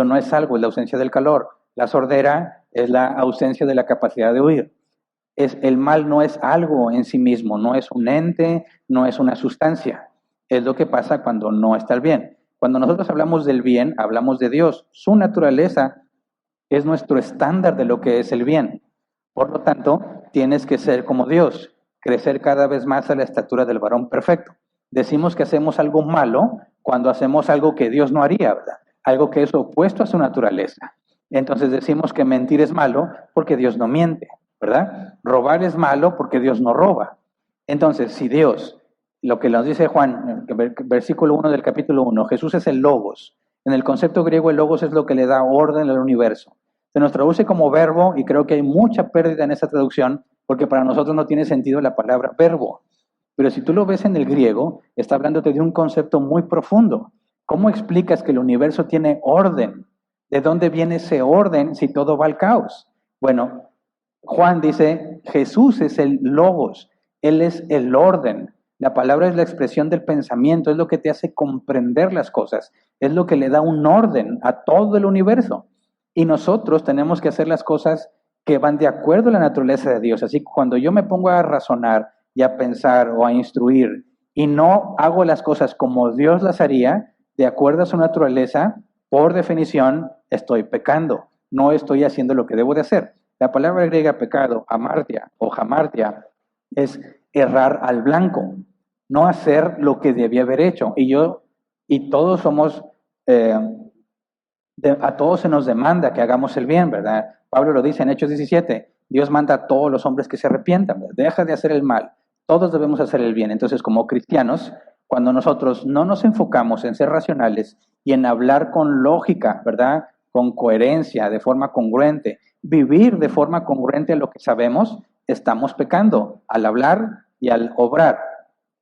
no es algo, es la ausencia del calor. La sordera es la ausencia de la capacidad de oír. El mal no es algo en sí mismo, no es un ente, no es una sustancia. Es lo que pasa cuando no está el bien. Cuando nosotros hablamos del bien, hablamos de Dios. Su naturaleza es nuestro estándar de lo que es el bien. Por lo tanto, tienes que ser como Dios, crecer cada vez más a la estatura del varón perfecto. Decimos que hacemos algo malo cuando hacemos algo que Dios no haría, ¿verdad? Algo que es opuesto a su naturaleza. Entonces decimos que mentir es malo porque Dios no miente, ¿verdad? Robar es malo porque Dios no roba. Entonces, si Dios, lo que nos dice Juan, versículo 1 del capítulo 1, Jesús es el logos. En el concepto griego el logos es lo que le da orden al universo. Se nos traduce como verbo y creo que hay mucha pérdida en esa traducción porque para nosotros no tiene sentido la palabra verbo. Pero si tú lo ves en el griego, está hablándote de un concepto muy profundo. ¿Cómo explicas que el universo tiene orden? ¿De dónde viene ese orden si todo va al caos? Bueno, Juan dice, Jesús es el logos, Él es el orden. La palabra es la expresión del pensamiento, es lo que te hace comprender las cosas, es lo que le da un orden a todo el universo. Y nosotros tenemos que hacer las cosas que van de acuerdo a la naturaleza de Dios. Así que cuando yo me pongo a razonar y a pensar o a instruir y no hago las cosas como Dios las haría, de acuerdo a su naturaleza, por definición estoy pecando, no estoy haciendo lo que debo de hacer. La palabra griega pecado, amartia o jamartia, es errar al blanco, no hacer lo que debía haber hecho. Y todos somos, a todos se nos demanda que hagamos el bien, ¿verdad? Pablo lo dice en Hechos 17, Dios manda a todos los hombres que se arrepientan, ¿verdad? Deja de hacer el mal, todos debemos hacer el bien. Entonces, como cristianos, cuando nosotros no nos enfocamos en ser racionales y en hablar con lógica, ¿verdad? Con coherencia, de forma congruente, vivir de forma congruente a lo que sabemos, estamos pecando al hablar y al obrar.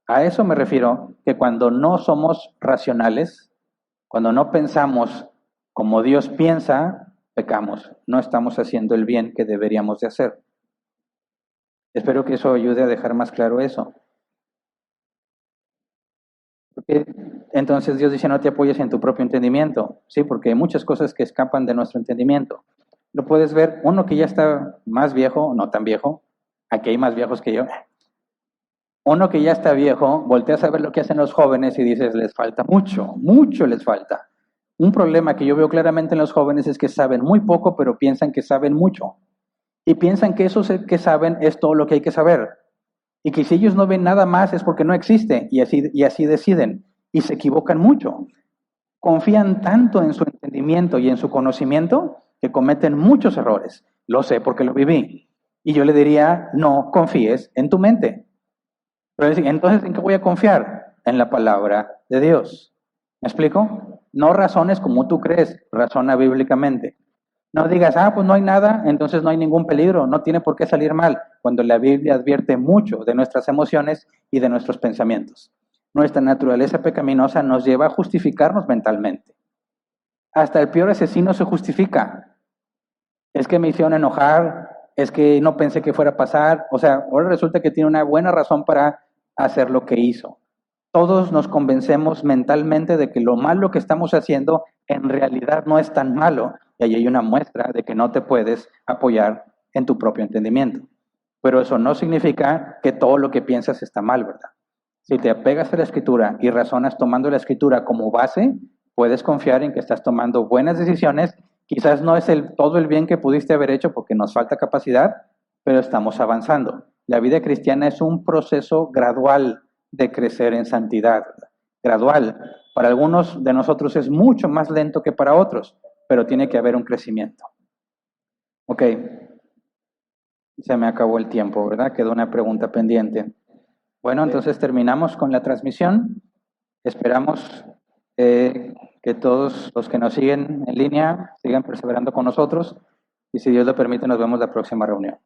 A eso me refiero, que cuando no somos racionales, cuando no pensamos como Dios piensa, pecamos. No estamos haciendo el bien que deberíamos de hacer. Espero que eso ayude a dejar más claro eso. Porque entonces Dios dice, no te apoyes en tu propio entendimiento, ¿sí? Porque hay muchas cosas que escapan de nuestro entendimiento. Lo puedes ver, uno que ya está más viejo, no tan viejo, aquí hay más viejos que yo. Uno que ya está viejo, volteas a ver lo que hacen los jóvenes y dices, les falta mucho, mucho les falta. Un problema que yo veo claramente en los jóvenes es que saben muy poco, pero piensan que saben mucho. Y piensan que eso que saben es todo lo que hay que saber. Y que si ellos no ven nada más es porque no existe. Y así deciden. Y se equivocan mucho. Confían tanto en su entendimiento y en su conocimiento que cometen muchos errores. Lo sé porque lo viví. Y yo le diría, no confíes en tu mente. Pero entonces, ¿en qué voy a confiar? En la palabra de Dios. ¿Me explico? No razones como tú crees, razona bíblicamente. No digas, pues no hay nada, entonces no hay ningún peligro, no tiene por qué salir mal, cuando la Biblia advierte mucho de nuestras emociones y de nuestros pensamientos. Nuestra naturaleza pecaminosa nos lleva a justificarnos mentalmente. Hasta el peor asesino se justifica. Es que me hicieron enojar, es que no pensé que fuera a pasar, o sea, ahora resulta que tiene una buena razón para hacer lo que hizo. Todos nos convencemos mentalmente de que lo malo que estamos haciendo en realidad no es tan malo, y ahí hay una muestra de que no te puedes apoyar en tu propio entendimiento. Pero eso no significa que todo lo que piensas está mal, ¿verdad? Si te apegas a la escritura y razonas tomando la escritura como base, puedes confiar en que estás tomando buenas decisiones. Quizás no es todo el bien que pudiste haber hecho porque nos falta capacidad, pero estamos avanzando. La vida cristiana es un proceso gradual de crecer en santidad, ¿verdad? Gradual. Para algunos de nosotros es mucho más lento que para otros, pero tiene que haber un crecimiento. Ok, se me acabó el tiempo, ¿verdad? Quedó una pregunta pendiente. Bueno, entonces terminamos con la transmisión. Esperamos que todos los que nos siguen en línea sigan perseverando con nosotros y si Dios lo permite nos vemos la próxima reunión.